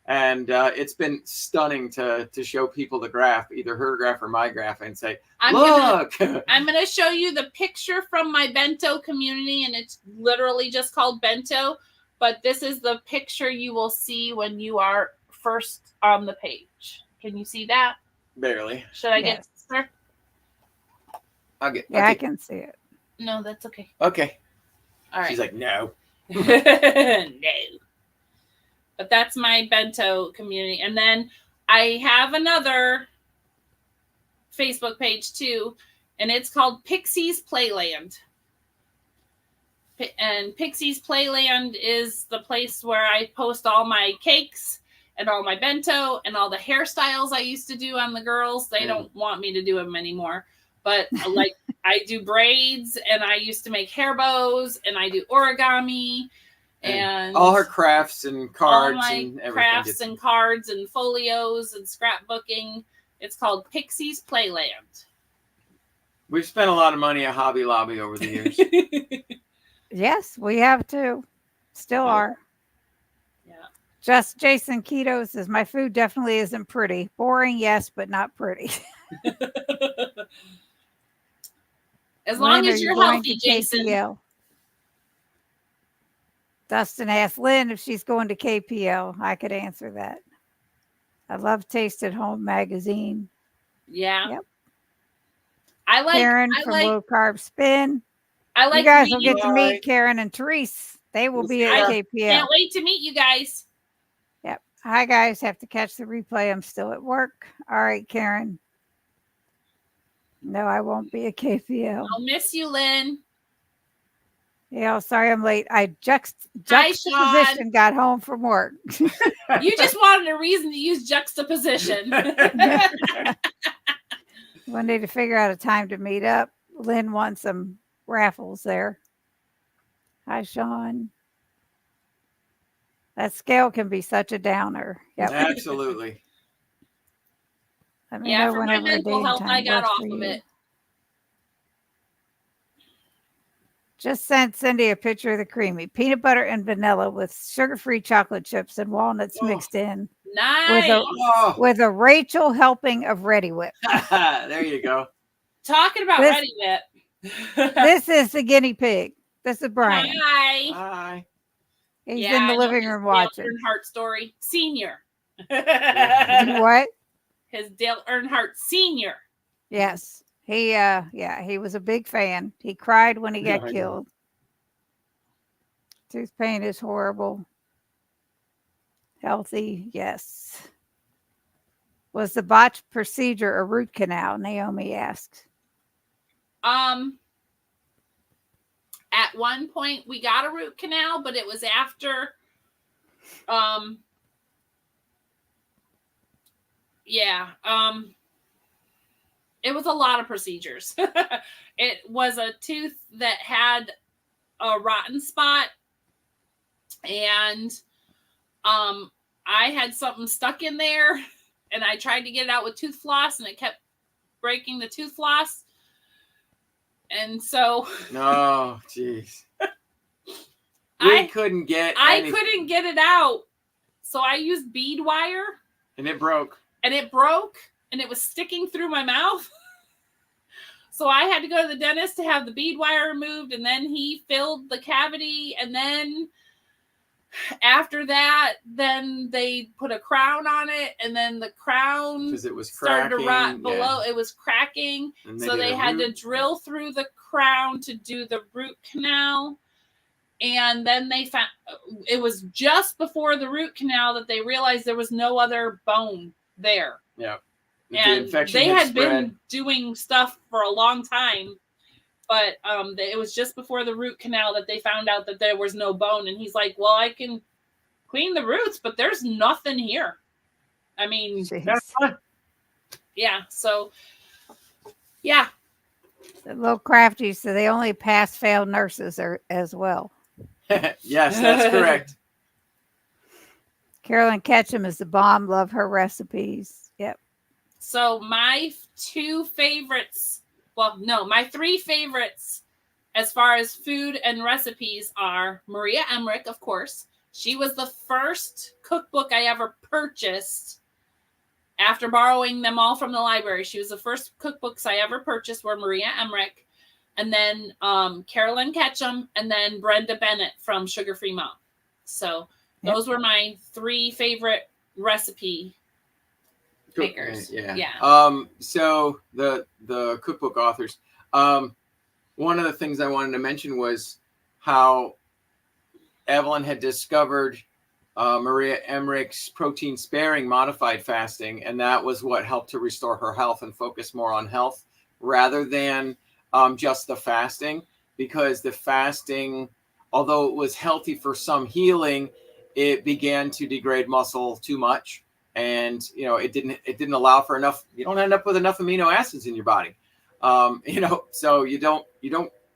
And it's been stunning to show people the graph, either her graph or my graph, and say, look. I'm going to show you the picture from my bento community, and it's literally just called Bento. But this is the picture you will see when you are first on the page. Can you see that? Barely. Should I get her? I can see it. No, that's okay. Okay. All right. She's like, no. No. But that's my bento community. And then I have another Facebook page too, and it's called Pixie's Playland. And Pixie's Playland is the place where I post all my cakes and all my bento and all the hairstyles I used to do on the girls. They don't want me to do them anymore. But like I do braids, and I used to make hair bows, and I do origami, and all her crafts and cards, all my and everything. crafts and cards and folios and scrapbooking. It's called Pixie's Playland. We've spent a lot of money at Hobby Lobby over the years. Yes, we have to. Still are. Yeah. Just Jason Keto says, my food definitely isn't pretty. Boring, yes, but not pretty. As long Lynn, as are you're you going healthy, to Jason. KPL? Dustin asked Lynn if she's going to KPL. I could answer that. I love Taste at Home magazine. Yeah. Yep. Karen from Low Carb Spin. I like you guys will reading. get to meet Karen and Therese. They will be at KPL. Can't wait to meet you guys. Yep. Hi, guys. Have to catch the replay. I'm still at work. All right, Karen. No, I won't be at KPL. I'll miss you, Lynn. Yeah, sorry I'm late. I juxtaposition got home from work. You just wanted a reason to use juxtaposition. We need to figure out a time to meet up. Lynn wants some raffles there. Hi, Sean. That scale can be such a downer. Yep. Absolutely. Let me know for my whenever mental health, I got off of it. Just sent Cindy a picture of the creamy peanut butter and vanilla with sugar-free chocolate chips and walnuts mixed in. Nice. With a Rachel helping of Ready Whip. There you go. Talking about Ready Whip. This is the guinea pig. This is Brian. Hi. Hi. He's in the living room watching. Dale Earnhardt story. Senior. What? His Dale Earnhardt Senior. Yes. He was a big fan. He cried when he got killed. Tooth pain is horrible. Healthy, yes. Was the botched procedure a root canal? Naomi asked. At one point we got a root canal, but it was after it was a lot of procedures. It was a tooth that had a rotten spot, and I had something stuck in there, and I tried to get it out with tooth floss, and it kept breaking the tooth floss. And so no, jeez. I couldn't get it out. So I used bead wire. And it broke. And it was sticking through my mouth. So I had to go to the dentist to have the bead wire removed, and then he filled the cavity, and then after that, then they put a crown on it, and then the crown because it was started to rot below. It was cracking, so they had to drill through the crown to do the root canal. And then they found it was just before the root canal that they realized there was no other bone there. Yeah. And they had been doing stuff for a long time, but it was just before the root canal that they found out that there was no bone. And he's like, well, I can clean the roots, but there's nothing here. I mean, yeah. So, yeah. A little crafty, so they only pass-fail nurses as well. Yes, that's correct. Carolyn Ketchum is the bomb. Love her recipes. Yep. So my my 3 favorites as far as food and recipes are Maria Emmerich, of course. She was the first cookbook I ever purchased after borrowing them all from the library. She was the first cookbooks I ever purchased were Maria Emmerich, and then Carolyn Ketchum, and then Brenda Bennett from Sugar Free Mom. So those were my 3 favorite recipe makers. Yeah. So the cookbook authors. One of the things I wanted to mention was how Evelyn had discovered Maria Emmerich's protein sparing modified fasting, and that was what helped to restore her health and focus more on health rather than just the fasting, because the fasting although it was healthy for some healing, it began to degrade muscle too much. And, you know, it didn't allow for enough. You don't end up with enough amino acids in your body. You know, so you don't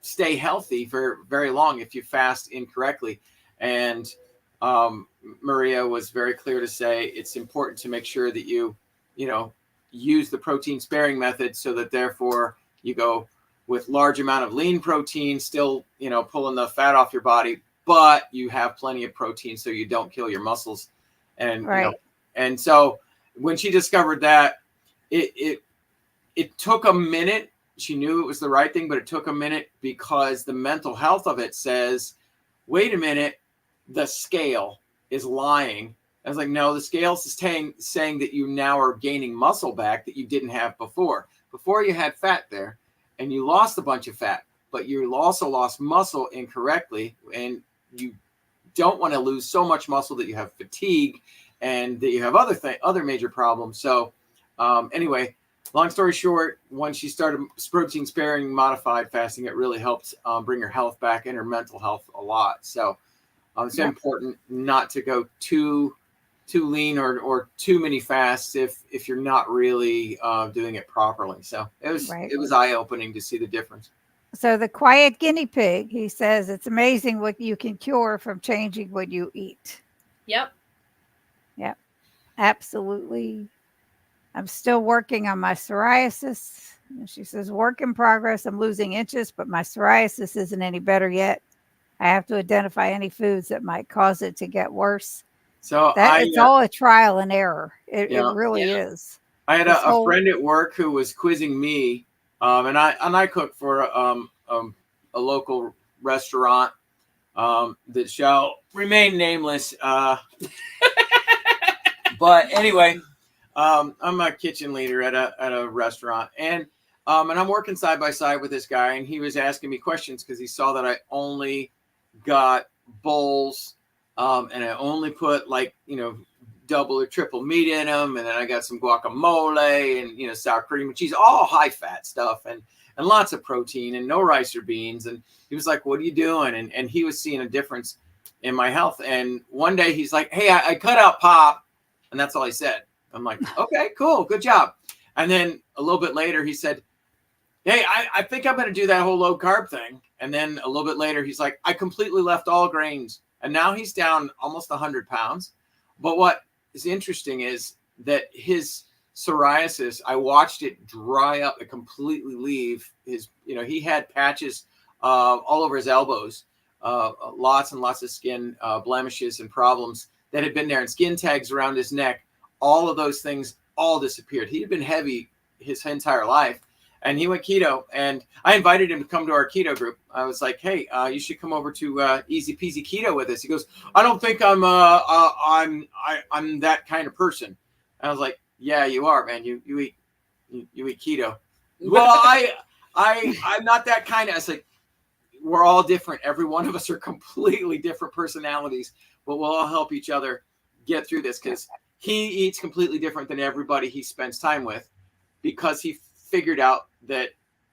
stay healthy for very long if you fast incorrectly. And Maria was very clear to say it's important to make sure that you know, use the protein sparing method, so that therefore you go with large amount of lean protein, still, you know, pulling the fat off your body, but you have plenty of protein so you don't kill your muscles. And, you know, and so when she discovered that, it took a minute. She knew it was the right thing, but it took a minute, because the mental health of it says, wait a minute, the scale is lying. I was like, no, the scale's saying that you now are gaining muscle back that you didn't have before. Before you had fat there and you lost a bunch of fat, but you also lost muscle incorrectly. And you don't want to lose so much muscle that you have fatigue and that you have other major problems. So anyway, long story short, when she started protein sparing modified fasting, it really helped bring her health back and her mental health a lot. So it's important not to go too lean or too many fasts if you're not really doing it properly. So it was eye-opening to see the difference. So the quiet guinea pig, he says, it's amazing what you can cure from changing what you eat. Yep. Yep. Absolutely. I'm still working on my psoriasis. And she says, work in progress. I'm losing inches, but my psoriasis isn't any better yet. I have to identify any foods that might cause it to get worse. So it's all a trial and error. It really is. I had a friend at work who was quizzing me, and I cook for a local restaurant that shall remain nameless. But anyway, I'm a kitchen leader at a restaurant, and I'm working side by side with this guy, and he was asking me questions because he saw that I only got bowls, and I only put, like, you know, double or triple meat in them, and then I got some guacamole and, you know, sour cream and cheese, all high fat stuff, and lots of protein and no rice or beans. And he was like, "What are you doing?" And he was seeing a difference in my health. And one day he's like, "Hey, I cut out pop," and that's all he said. I'm like, "Okay, cool, good job." And then a little bit later he said, "Hey, I think I'm going to do that whole low carb thing." And then a little bit later, he's like, "I completely left all grains." And now he's down almost 100 pounds. But what is interesting is that his psoriasis, I watched it dry up and completely leave his, you know, he had patches all over his elbows, lots and lots of skin blemishes and problems that had been there, and skin tags around his neck. All of those things all disappeared. He had been heavy his entire life. And he went keto, and I invited him to come to our keto group. I was like, "Hey, you should come over to Easy Peasy Keto with us." He goes, "I don't think I'm that kind of person." I was like, "Yeah, you are, man. You eat keto." "Well, I'm not that kind of." I was like, "We're all different. Every one of us are completely different personalities, but we'll all help each other get through this, because he eats completely different than everybody he spends time with, because he figured out that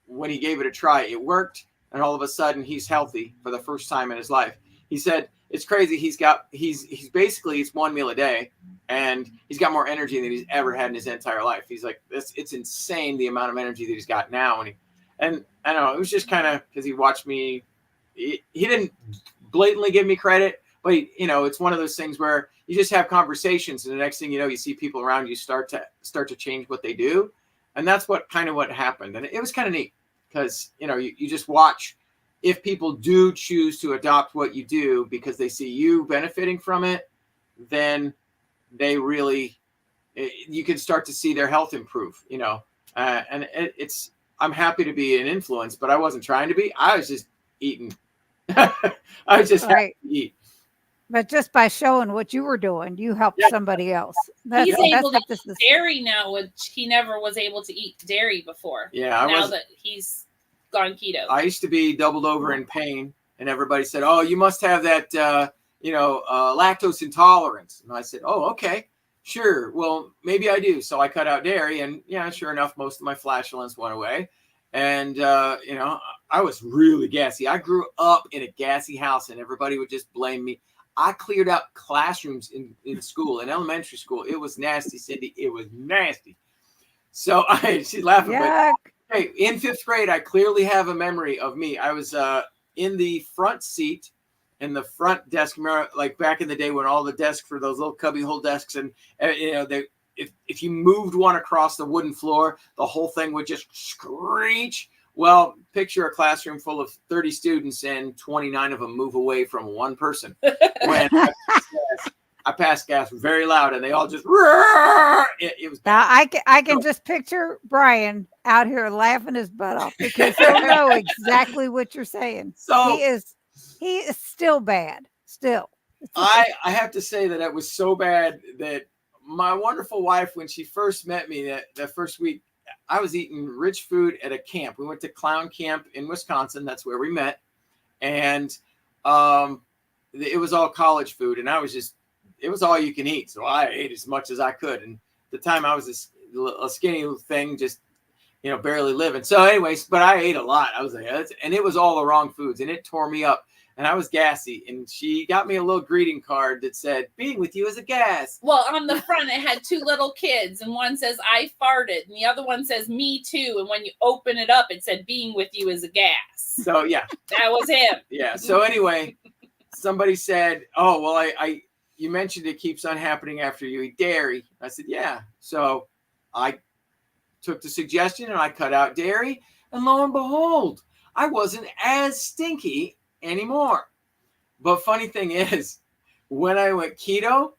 when he gave it a try, it worked, and all of a sudden he's healthy for the first time in his life. He said it's crazy. He's basically, it's one meal a day, and he's got more energy than he's ever had in his entire life. He's like, it's insane the amount of energy that he's got now. And I don't know, it was just kind of because he watched me. He didn't blatantly give me credit, but you know, it's one of those things where you just have conversations, and the next thing you know, you see people around you start to change what they do. And that's what happened. And it was kind of neat, because, you know, you just watch if people do choose to adopt what you do because they see you benefiting from it, then they really, you can start to see their health improve, you know. And I'm happy to be an influence, but I wasn't trying to be. I was just eating. I was just happy to eat. But just by showing what you were doing, you helped somebody else. He's able to eat dairy now, which he never was able to eat dairy before. Yeah, now that he's gone keto. I used to be doubled over in pain, and everybody said, "Oh, you must have that, lactose intolerance." And I said, "Oh, okay, sure. Well, maybe I do." So I cut out dairy, and yeah, sure enough, most of my flatulence went away. And I was really gassy. I grew up in a gassy house, and everybody would just blame me. I cleared out classrooms in school, in elementary school. It was nasty, Cindy. It was nasty. So she's laughing, Yuck. but hey, in 5th grade, I clearly have a memory of me. I was in the front seat in the front desk mirror, like back in the day when all the desks were those little cubby hole desks, and you know, if you moved one across the wooden floor, the whole thing would just screech. Well, picture a classroom full of 30 students and 29 of them move away from one person. When I passed gas very loud, and they all just it was Now bad. I can just picture Brian out here laughing his butt off because he'll know exactly what you're saying. So he is still bad. Still. I have to say that it was so bad that my wonderful wife, when she first met me that first week, I was eating rich food at a camp. We went to clown camp in Wisconsin. That's where we met. And it was all college food. And it was all you can eat. So I ate as much as I could. And at the time I was a skinny little thing, just, you know, barely living. So anyways, but I ate a lot. I was like, and it was all the wrong foods, and it tore me up. And I was gassy, and she got me a little greeting card that said, "Being with you is a gas." Well, on the front, it had 2 little kids, and one says, "I farted," and the other one says, "Me too." And when you open it up, it said, "Being with you is a gas." So yeah, That was him. yeah. So anyway, somebody said, "Oh, well, you mentioned it keeps on happening after you eat dairy." I said, "Yeah." So I took the suggestion and I cut out dairy, and lo and behold, I wasn't as stinky anymore. But funny thing is, when I went keto,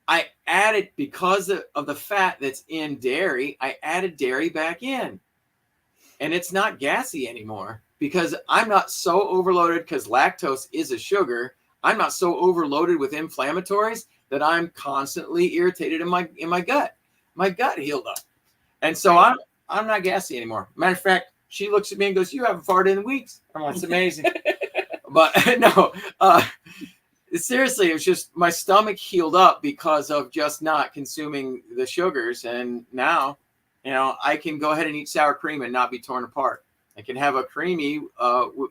I added, because of the fat that's in dairy, I added dairy back in, and it's not gassy anymore because I'm not so overloaded, because lactose is a sugar. I'm not so overloaded with inflammatories that I'm constantly irritated in my gut. My gut healed up, and so I'm not gassy anymore. Matter of fact, she looks at me and goes, "You haven't farted in weeks." I'm like, "It's amazing." But no, seriously, it was just my stomach healed up because of just not consuming the sugars. And now, you know, I can go ahead and eat sour cream and not be torn apart. I can have a creamy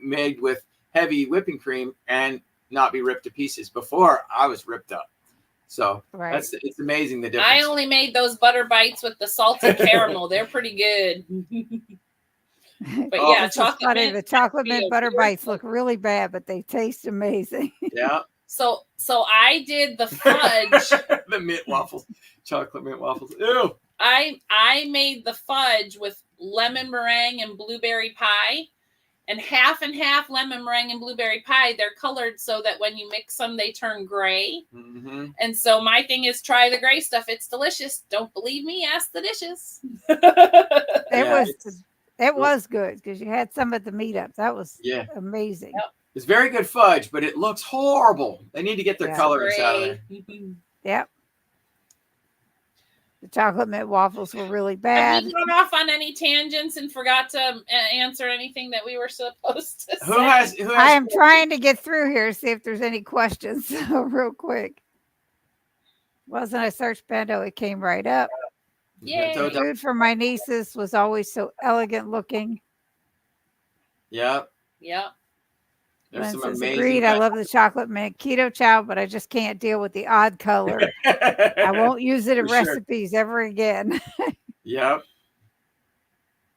made with heavy whipping cream and not be ripped to pieces. Before, I was ripped up. So Right. it's amazing the difference. I only made those butter bites with the salted caramel. They're pretty good. But Oh, yeah, It's just chocolate funny. mint. The chocolate would be mint a butter weird bites look really bad, but they taste amazing. Yeah. So I did the fudge. The mint waffles, chocolate mint waffles. Ew. I made the fudge with lemon meringue and blueberry pie, and half lemon meringue and blueberry pie. They're colored so that when you mix them, they turn gray. Mm-hmm. And so my thing is, try the gray stuff. It's delicious. Don't believe me? Ask the dishes. It was good because you had some at the meetup. That was amazing. Yep. It's very good fudge, but it looks horrible. They need to get their Yeah. colors out of there. Yep. The chocolate mint waffles were really Have bad. we gone off on any tangents and forgot to answer anything that we were supposed to say? Who has? I am trying to get through here, see if there's any questions real quick. Wasn't a search bando, it came right up. Yay. The food for my nieces was always so elegant looking. Yep. Yep. There's Lynn some says, amazing. agreed. I love the chocolate mint keto chow, but I just can't deal with the odd color. I won't use it in For sure. recipes ever again. Yep.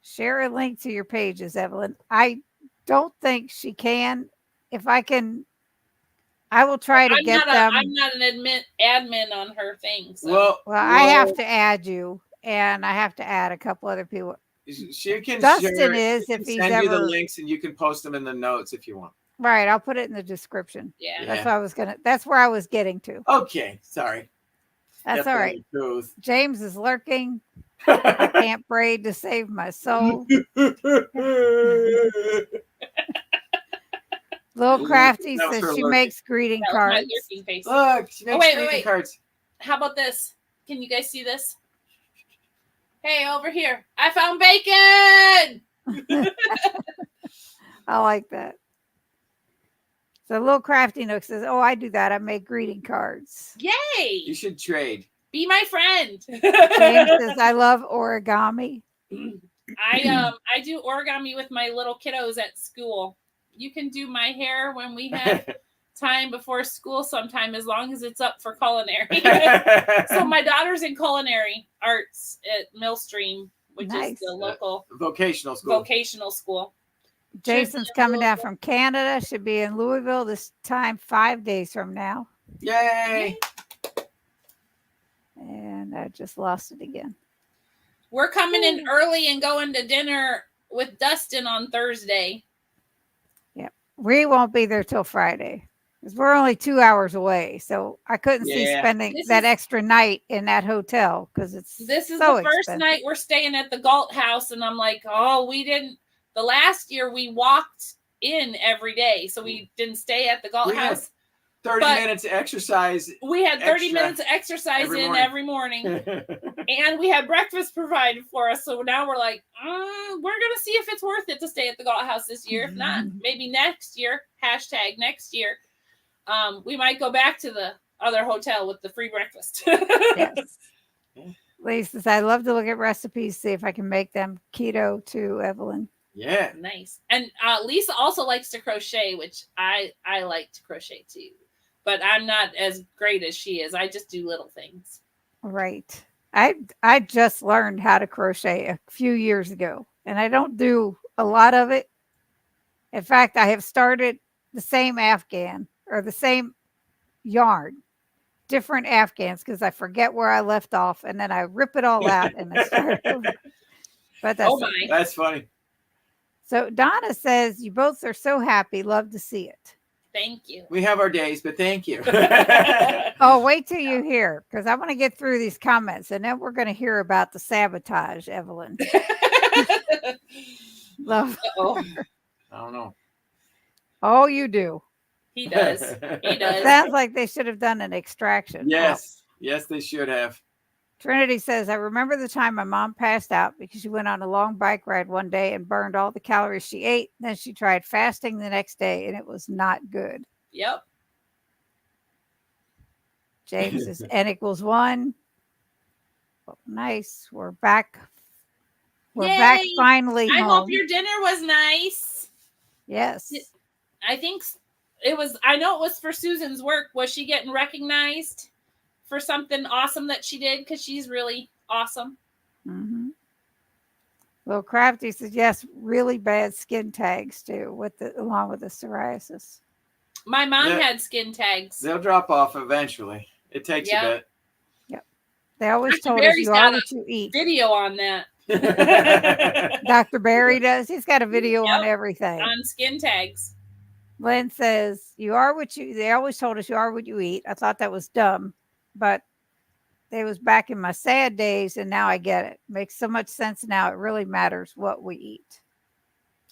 Share a link to your pages, Evelyn. I don't think she can. If I can, I will try to get them. I'm not an admin on her thing. So. Well, I have to add you, and I have to add a couple other people. She can. Dustin share, is, she if can he's send you the ever links, and you can post them in the notes if you want. right. I'll put it in the description. Yeah. That's what I was gonna. That's where I was getting to. Okay. Sorry. That's Get all right. the truth. James is lurking. I can't braid to save my soul. Little Crafty That was says her she lurking. makes greeting That was my cards. lurking face. Look, she makes wait, greeting wait. cards. How about this? Can you guys see this? Hey, over here. I found bacon. I like that. So Little Crafty Nook says, "Oh, I do that. I make greeting cards." Yay. You should trade. Be my friend. James says, "I love origami." I do origami with my little kiddos at school. You can do my hair when we have time before school sometime, as long as it's up for culinary. So my daughter's in culinary arts at Millstream, which is the local vocational school. Jason's coming down from Canada. Should be in Louisville this time 5 days from now. Yay! And I just lost it again. We're coming in early and going to dinner with Dustin on Thursday. Yep. We won't be there till Friday because we're only 2 hours away. So I couldn't see spending that extra night in that hotel because this is so the first expensive. night we're staying at the Galt House. And I'm like, oh, we didn't. The last year we walked in every day. So we didn't stay at the Galt House. 30 minutes of exercise. We had 30 minutes of exercise every morning. And we had breakfast provided for us. So now we're like, we're going to see if it's worth it to stay at the Galt House this year. If not, maybe next year, #next year. We might go back to the other hotel with the free breakfast. Yes. Lisa says, I love to look at recipes, see if I can make them keto too, Evelyn. Yeah. Nice. And Lisa also likes to crochet, which I like to crochet too. But I'm not as great as she is. I just do little things. Right. I just learned how to crochet a few years ago, and I don't do a lot of it. In fact, I have started the same Afghan or the same yarn, different Afghans, because I forget where I left off, and then I rip it all out and I start over. But that's funny. So Donna says, you both are so happy. Love to see it. Thank you. We have our days, but thank you. Oh, wait till you hear, because I want to get through these comments, and then we're going to hear about the sabotage, Evelyn. Love. I don't know. Oh, you do. He does. He does. Sounds like they should have done an extraction. Yes. Wow. Yes, they should have. Trinity says, I remember the time my mom passed out because she went on a long bike ride one day and burned all the calories she ate. Then she tried fasting the next day, and it was not good. Yep. James says, N=1. Well, nice. We're back. We're back finally home. I hope your dinner was nice. Yes. I think it was. I know it was for Susan's work. Was she getting recognized for something awesome that she did? Because she's really awesome. Mm-hmm. Well, Crafty says, yes, really bad skin tags too, along with the psoriasis. My mom had skin tags. They'll drop off eventually. It takes a bit. Yep. They always told us you are what you eat. Video on that. Dr. Barry does. He's got a video on everything. On skin tags. Lynn says, they always told us you are what you eat. I thought that was dumb, but it was back in my sad days, and now I get it. Makes so much sense now. It really matters what we eat.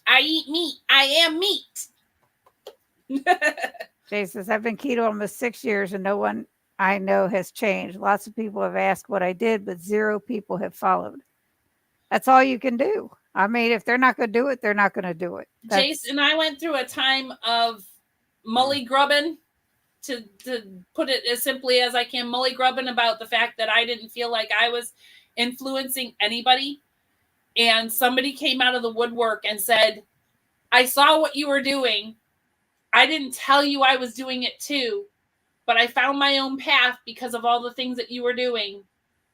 I eat meat. I am meat. Jay says, I've been keto almost 6 years, and no one I know has changed. Lots of people have asked what I did, but 0 people have followed. That's all you can do. I mean, if they're not going to do it, they're not going to do it. Jason, I went through a time of mully grubbing, to put it as simply as I can, mully grubbing about the fact that I didn't feel like I was influencing anybody. And somebody came out of the woodwork and said, I saw what you were doing. I didn't tell you I was doing it too, but I found my own path because of all the things that you were doing.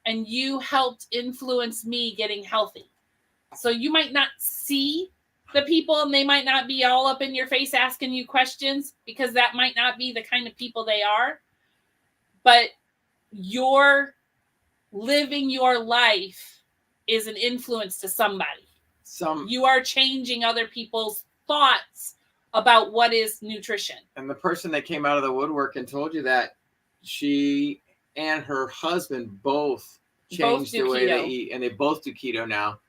And you helped influence me getting healthy. So you might not see the people, and they might not be all up in your face asking you questions, because that might not be the kind of people they are. But you're living your life is an influence to somebody. You are changing other people's thoughts about what is nutrition. And the person that came out of the woodwork and told you that, she and her husband both changed the way they eat, and they both do keto now.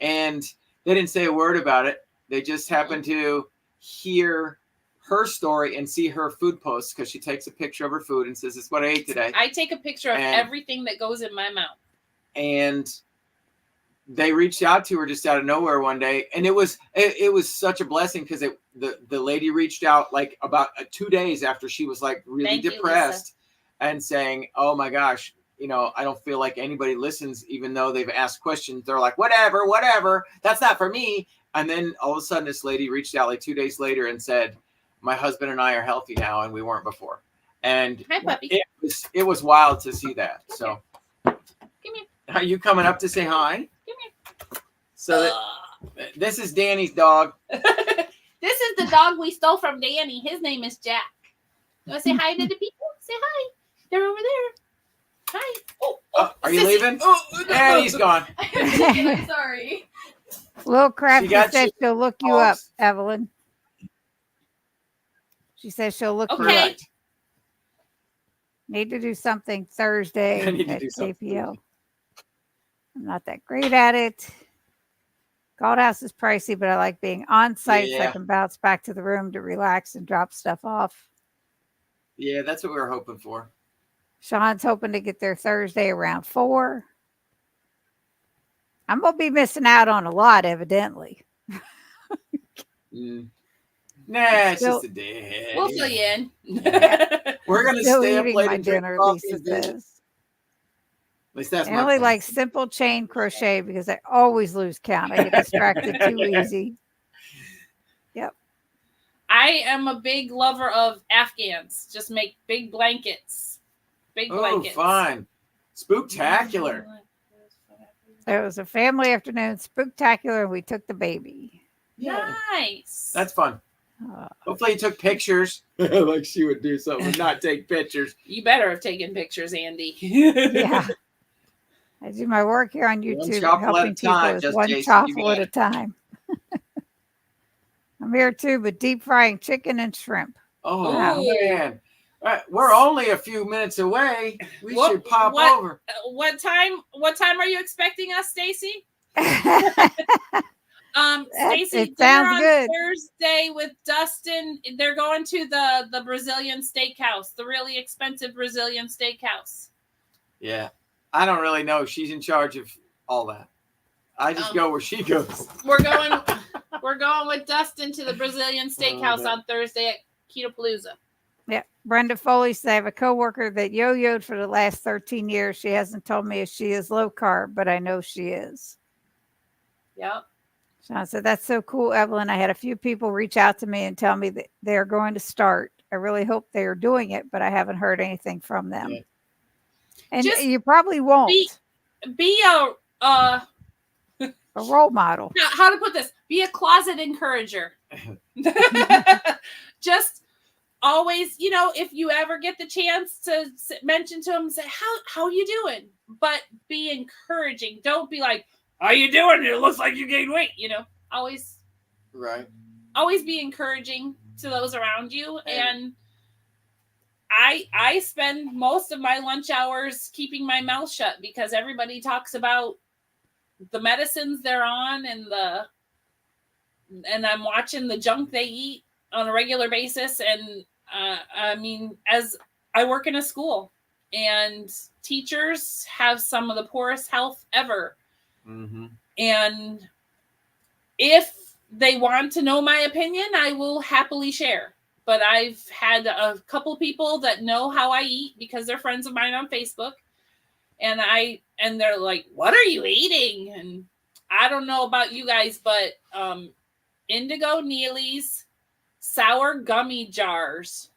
And they didn't say a word about it. They just happened to hear her story and see her food posts, because she takes a picture of her food and says, "This is what I ate today." I take a picture of everything that goes in my mouth. And they reached out to her just out of nowhere one day, and it was such a blessing, because the lady reached out like about 2 days after she was like really depressed, and saying, "Oh my gosh, I don't feel like anybody listens, even though they've asked questions. They're like, whatever. That's not for me. And then all of a sudden, this lady reached out like 2 days later and said, my husband and I are healthy now, and we weren't before. And Hi, puppy. it was wild to see that. So, Come here. are you coming up to say hi? Come here. So this is Danny's dog. This is the dog we stole from Danny. His name is Jack. You want to say hi to the people? Say hi. They're over there. Hi. Are you leaving? And he's gone. I'm sorry. Little Crafty got said you. she'll look you up, Evelyn. She says she'll look you Okay. up. Need to do something Thursday I need to at do something. JPL. I'm not that great at it. Gold House is pricey, but I like being on site so I Yeah. can bounce back to the room to relax and drop stuff off. Yeah, that's what we were hoping for. Sean's hoping to get there Thursday around 4. I'm going to be missing out on a lot, evidently. Nah, it's Still- just a day ahead. We'll fill you in. We're going to Still stay up eating late my and drink dinner, coffee Lisa and visit. says. At least that's I my only plan. like simple chain crochet because I always lose count. I get distracted too easy. I am a big lover of Afghans. Just make big blankets. Big Oh, blankets. fun. Spooktacular. It was a family afternoon, spooktacular, and we took the baby. Nice. That's fun. Hopefully you took pictures. Like she would do something, not take pictures. You better have taken pictures, Andy. Yeah. I do my work here on YouTube, chopple at a helping people time, with just one Jason, you chopple got at a time. I'm here too, but deep frying chicken and shrimp. Oh, Wow. man. We're only a few minutes away. We should pop over. What time are you expecting us, Stacy? Stacy, it dinner sounds on good. Thursday with Dustin. They're going to the Brazilian steakhouse, the really expensive Brazilian steakhouse. Yeah. I don't really know. She's in charge of all that. I just go where she goes. We're going with Dustin to the Brazilian steakhouse on Thursday at Ketopalooza. Yeah. Brenda Foley said I have a coworker that yo-yoed for the last 13 years. She hasn't told me if she is low carb, but I know she is. Yep. Sean said, that's so cool, Evelyn. I had a few people reach out to me and tell me that they're going to start. I really hope they are doing it, but I haven't heard anything from them. Yeah. And Just you probably won't. Be a role model. how to put this? Be a closet encourager. Just always, if you ever get the chance to mention to them, say, how are you doing? But be encouraging. Don't be like, how you doing? It looks like you gained weight. Always Right. Always be encouraging to those around you. And I spend most of my lunch hours keeping my mouth shut because everybody talks about the medicines they're on and I'm watching the junk they eat on a regular basis. And as I work in a school and teachers have some of the poorest health ever. Mm-hmm. And if they want to know my opinion, I will happily share. But I've had a couple people that know how I eat because they're friends of mine on Facebook. And they're like, what are you eating? And I don't know about you guys, but Indigo Neely's sour gummy jars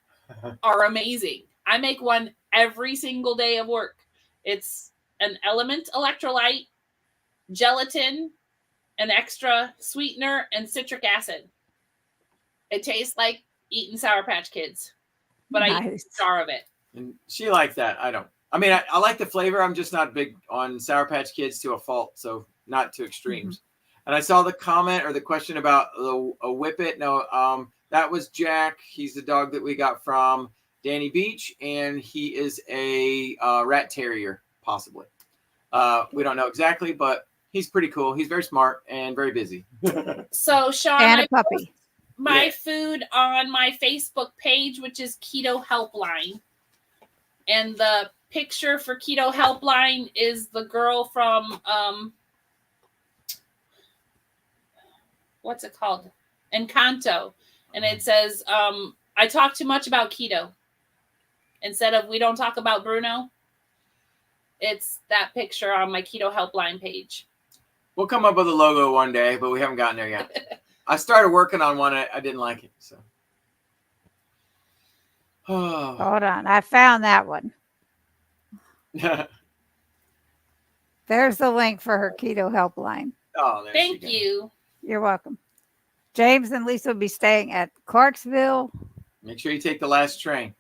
are amazing. I make one every single day of work. It's an element electrolyte, gelatin, an extra sweetener, and citric acid. It tastes like eating Sour Patch Kids, but I eat a jar of it. And she likes that. I don't. I mean, I like the flavor. I'm just not big on Sour Patch Kids to a fault, so not to extremes. Mm-hmm. And I saw the comment or the question about a Whippet. No, that was Jack. He's the dog that we got from Danny Beach, and he is a rat terrier, possibly. We don't know exactly, but he's pretty cool. He's very smart and very busy. So, Sean, and a puppy. My food on my Facebook page, which is Keto Helpline. And the picture for Keto Helpline is the girl from, what's it called? Encanto. And it says, I talk too much about keto. Instead of we don't talk about Bruno. It's that picture on my keto helpline page. We'll come up with a logo one day, but we haven't gotten there yet. I started working on one. I didn't like it. So. Oh. Hold on. I found that one. There's the link for her keto helpline. Oh, there Thank she goes. you. You're welcome. James and Lisa will be staying at Clarksville. Make sure you take the last train.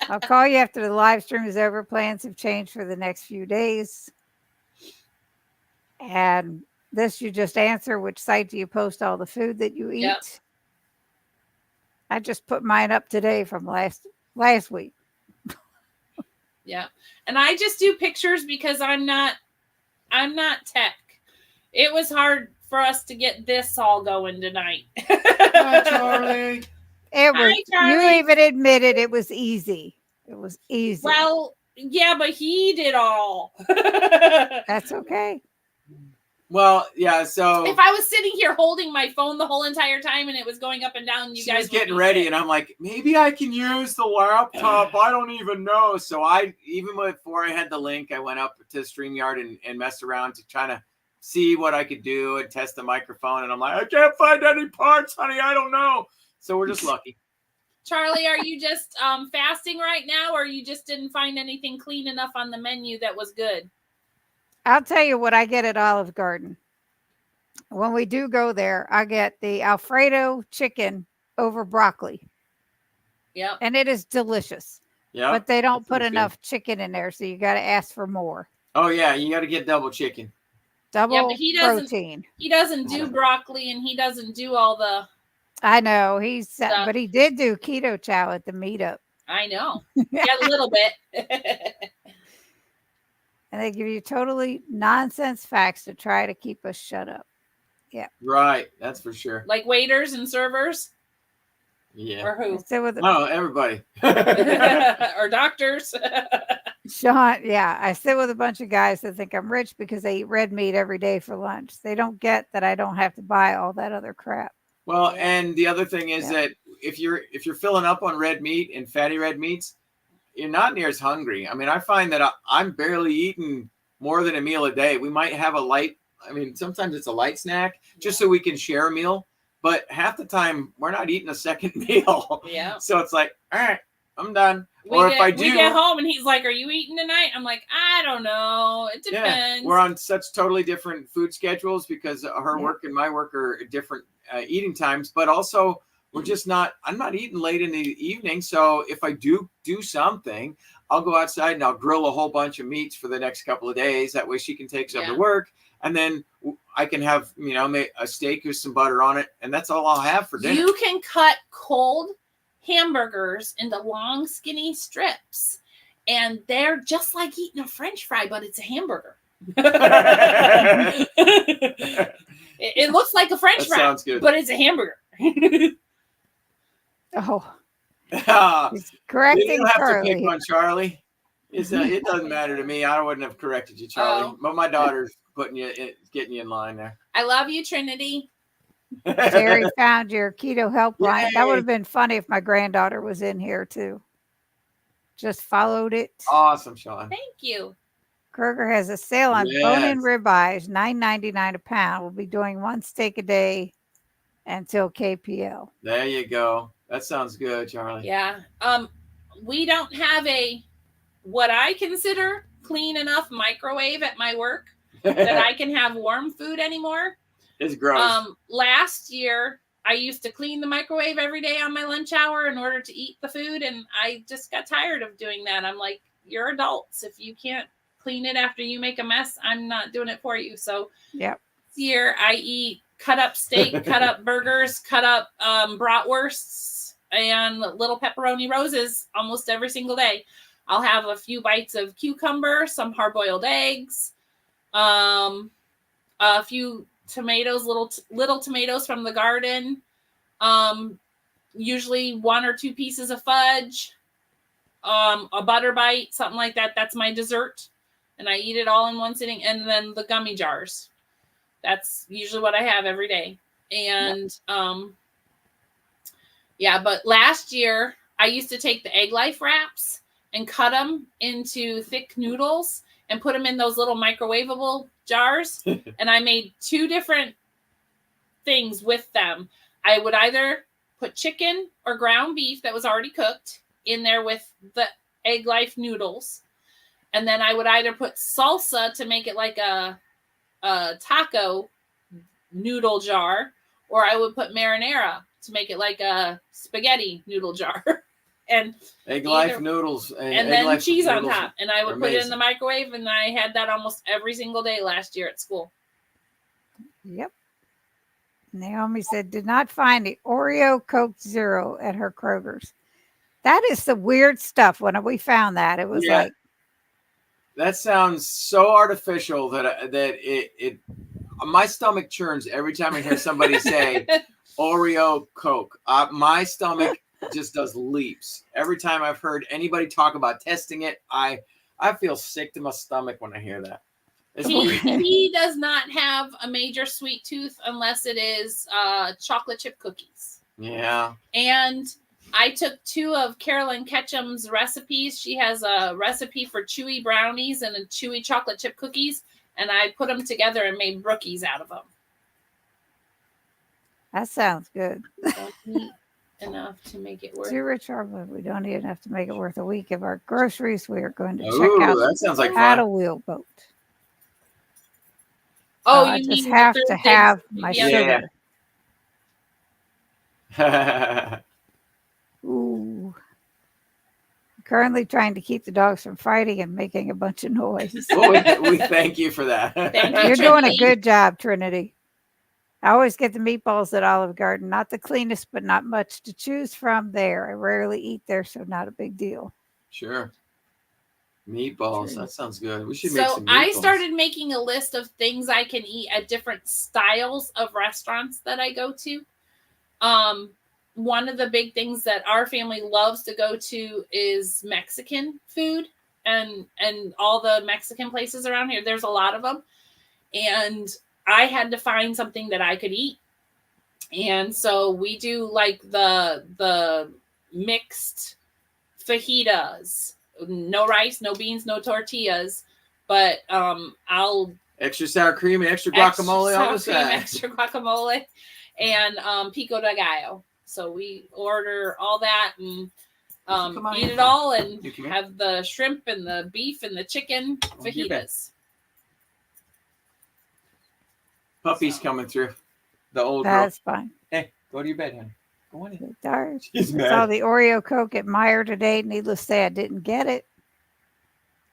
I'll call you after the live stream is over. Plans have changed for the next few days. And this, you just answer, which site do you post all the food that you eat? Yep. I just put mine up today from last week. Yeah. And I just do pictures because I'm not tech. It was hard for us to get this all going tonight. Hi, Charlie. It was. Hi, Charlie. You even admitted it was easy. It was easy. Well, yeah, but he did all. That's okay. Well, yeah. So If I was sitting here holding my phone the whole entire time and it was going up and down, you she guys was would getting be ready, sick. and I'm like, maybe I can use the laptop. I don't even know. So I, even before I had the link, I went up to StreamYard and messed around to try to see what I could do and test the microphone. And I'm like, I can't find any parts, honey. I don't know. So we're just lucky. Charlie, are you just fasting right now, or you just didn't find anything clean enough on the menu that was good? I'll tell you what I get at Olive Garden. When we do go there, I get the Alfredo chicken over broccoli. Yep. And it is delicious. Yeah. But they don't that put sounds enough chicken in there, so you got to ask for more. Oh yeah, you got to get double chicken. Double but he doesn't- protein. He doesn't do broccoli, and he doesn't do all the... I know. Stuff. But he did do keto chow at the meetup. I know. Yeah, a little bit. And they give you totally nonsense facts to try to keep us shut up. Yeah. Right. That's for sure. Like waiters and servers? Yeah. Or who? So with Oh, everybody. Or doctors? Sean, yeah, I sit with a bunch of guys that think I'm rich because they eat red meat every day for lunch. They don't get that I don't have to buy all that other crap. Well, and the other thing is Yeah. that if you're filling up on red meat and fatty red meats, you're not near as hungry. I mean, I find that I'm barely eating more than a meal a day. We might have a light. I mean, sometimes it's a light snack just so we can share a meal. But half the time, we're not eating a second meal. Yeah. So it's like, all right, I'm done. We get home and he's like, "Are you eating tonight?" I'm like, "I don't know. It depends." Yeah, we're on such totally different food schedules because her Yeah. work and my work are different eating times. But also, we're just not. I'm not eating late in the evening. So if I do something, I'll go outside and I'll grill a whole bunch of meats for the next couple of days. That way, she can take some to work, and then I can have a steak with some butter on it, and that's all I'll have for dinner. You can cut cold hamburgers into long, skinny strips, and they're just like eating a French fry, but it's a hamburger. It looks like a French fry, sounds good. but it's a hamburger. Oh, You he's correcting don't have Charlie. to pick on Charlie. It doesn't matter to me. I wouldn't have corrected you, Charlie. Oh. But my daughter's getting you in line there. I love you, Trinity. Jerry found your keto helpline. That Yay. would have been funny if my granddaughter was in here too. Just followed it. Awesome, Sean. Thank you. Kroger has a sale on bone-in ribeyes, $9.99 a pound. We'll be doing one steak a day until KPL. There you go. That sounds good, Charlie. Yeah. We don't have what I consider clean enough microwave at my work that I can have warm food anymore. It's gross. Last year I used to clean the microwave every day on my lunch hour in order to eat the food, and I just got tired of doing that. I'm like, you're adults. If you can't clean it after you make a mess, I'm not doing it for you. So Yep. this year I eat cut up steak, cut up burgers, cut up bratwursts, and little pepperoni roses almost every single day. I'll have a few bites of cucumber, some hard-boiled eggs, a few tomatoes, little tomatoes from the garden, usually 1 or 2 pieces of fudge, a butter bite, something like that. That's my dessert, and I eat it all in one sitting. And then the gummy jars. That's usually what I have every day. And but last year I used to take the Egg Life wraps and cut them into thick noodles and put them in those little microwavable jars. And I made 2 different things with them. I would either put chicken or ground beef that was already cooked in there with the Egg Life noodles. And then I would either put salsa to make it like a taco noodle jar, or I would put marinara to make it like a spaghetti noodle jar. And Egg Life noodles. And then cheese on top. And I would put it in the microwave, and I had that almost every single day last year at school. Yep. Naomi said, did not find the Oreo Coke Zero at her Kroger's. That is the weird stuff. When we found that, it was like. That sounds so artificial that it my stomach churns every time I hear somebody say Oreo Coke. My stomach just does leaps. Every time I've heard anybody talk about testing it, I feel sick to my stomach when I hear that. He does not have a major sweet tooth unless it is chocolate chip cookies. Yeah. And I took 2 of Carolyn Ketchum's recipes. She has a recipe for chewy brownies and a chewy chocolate chip cookies, and I put them together and made brookies out of them. That sounds good. Don't eat enough to make it worth. Too rich or we don't eat enough to make it worth a week of our groceries. We are going to check out that sounds like paddle wheel boat. Oh, I just have to have my sugar. Ooh. Currently trying to keep the dogs from fighting and making a bunch of noise. Well, we thank you for that. Thank you, You're doing a good job, Trinity. I always get the meatballs at Olive Garden. Not the cleanest, but not much to choose from there. I rarely eat there, so not a big deal. Sure. Meatballs. That sounds good. We should make some meatballs. I started making a list of things I can eat at different styles of restaurants that I go to. One of the big things that our family loves to go to is Mexican food, and all the Mexican places around here. There's a lot of them. And I had to find something that I could eat. And so we do like the mixed fajitas, no rice, no beans, no tortillas, but I'll extra sour cream and extra guacamole on the side. Extra guacamole and pico de gallo. So we order all that and eat it all and have the shrimp and the beef and the chicken fajitas. Puppy's coming through. The old That's girl. fine. Hey, go to your bed, honey. Go on in. Darn. She's I mad. saw the Oreo Coke at Meijer today. Needless to say, I didn't get it.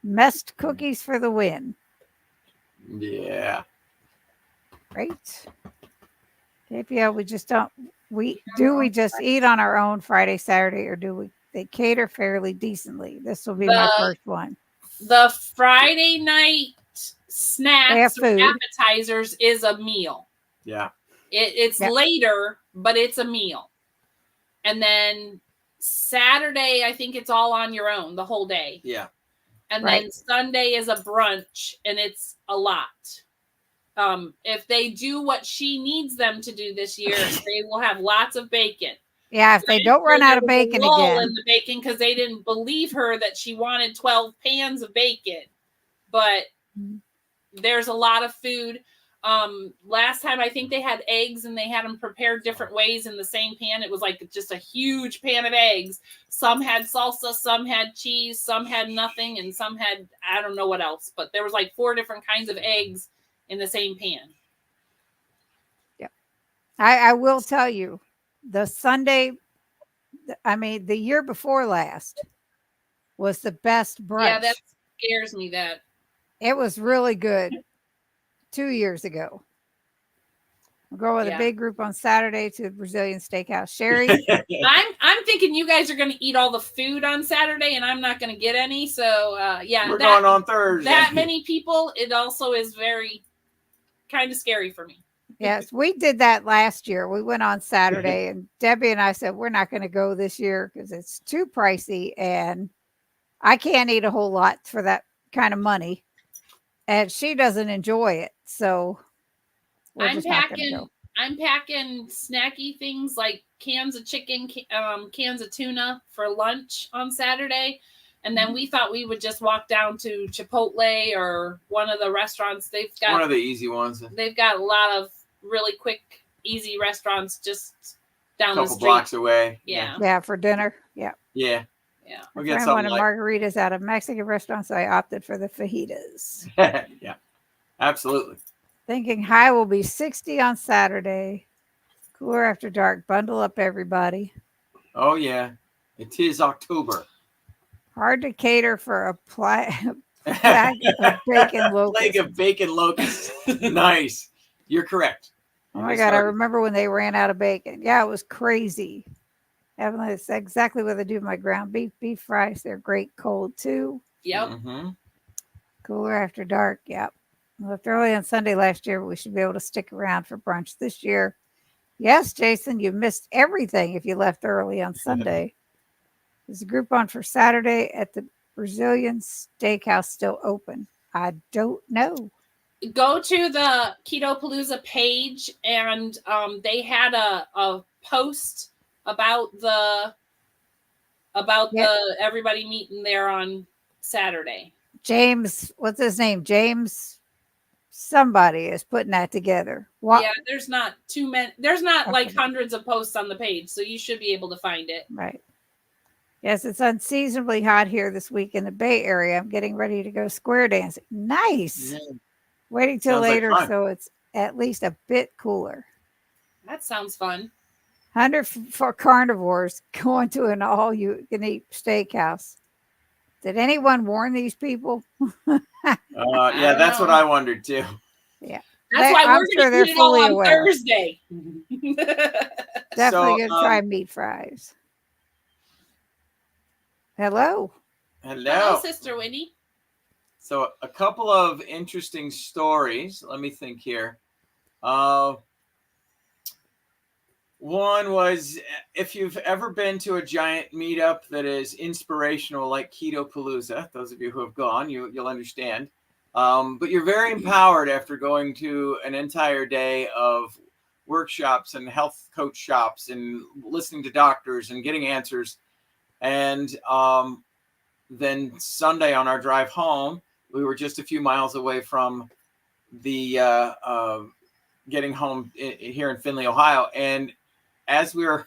Messed cookies for the win. Yeah. Great. KPL, we just don't. We just eat on our own Friday, Saturday, or do they cater fairly decently? This will be my first one. The Friday night snacks or appetizers is a meal. Yeah. It's later, but it's a meal. And then Saturday, I think it's all on your own the whole day. Yeah. And then Sunday is a brunch, and it's a lot. If they do what she needs them to do this year, they will have lots of bacon. Yeah, if they don't run out of bacon again. In the bacon because they didn't believe her that she wanted 12 pans of bacon. But there's a lot of food. Last time I think they had eggs and they had them prepared different ways in the same pan. It was like just a huge pan of eggs. Some had salsa, some had cheese, some had nothing, and some had I don't know what else. But there was like 4 different kinds of eggs in the same pan. Yep. I will tell you, the Sunday, the year before last was the best brunch. Yeah, that scares me that. It was really good 2 years ago. We'll go with a big group on Saturday to the Brazilian Steakhouse. Sherry? I'm thinking you guys are going to eat all the food on Saturday and I'm not going to get any. So, We're going on Thursday. That many people, it also is very kind of scary for me. Yes, we did that last year. We went on Saturday and Debbie and I said, we're not going to go this year because it's too pricey and I can't eat a whole lot for that kind of money. And she doesn't enjoy it. So I'm packing snacky things like cans of chicken, cans of tuna for lunch on Saturday. And then we thought we would just walk down to Chipotle or one of the restaurants. They've got one of the easy ones. They've got a lot of really quick, easy restaurants just down the Couple street. blocks away. Yeah, for dinner. Yeah. Yeah. Yeah. We'll My get friend something wanted like margaritas out of Mexican restaurant, so I opted for the fajitas. yeah, absolutely. Thinking high will be 60 on Saturday. Cooler after dark. Bundle up, everybody. Oh yeah, it is October. Hard to cater for a bag of bacon locusts. Plague of bacon locusts. Nice. You're correct. Oh my God, I remember when they ran out of bacon. Yeah, it was crazy. Evelyn, it's exactly what I do with my ground beef. Beef fries, they're great cold too. Yep. Mm-hmm. Cooler after dark. Yep. We left early on Sunday last year, but we should be able to stick around for brunch this year. Yes, Jason, you missed everything if you left early on Sunday. Is the Groupon for Saturday at the Brazilian Steakhouse still open? I don't know. Go to the Keto Palooza page, and they had a post about the everybody meeting there on Saturday. James, what's his name? James, somebody is putting that together. What? Yeah, there's not too many. There's not like Okay. hundreds of posts on the page, so you should be able to find it. Right. Yes, it's unseasonably hot here this week in the Bay Area. I'm getting ready to go square dancing. Nice. Yeah. Waiting till Sounds like later, fun. so it's at least a bit cooler. That sounds fun. 100 for carnivores going to an all-you-can-eat steakhouse. Did anyone warn these people? Yeah, don't that's know. what I wondered too. Yeah. That's why I'm we're sure going to they're eat it all fully on aware. Thursday. Definitely So, going to try meat fries. Hello. Hello, Sister Winnie. So a couple of interesting stories. Let me think here. One was, if you've ever been to a giant meetup that is inspirational like Keto Palooza, those of you who have gone, you'll understand. But you're very empowered after going to an entire day of workshops and health coach shops and listening to doctors and getting answers. And then Sunday on our drive home, we were just a few miles away from the getting home here in Findlay, Ohio. And as we're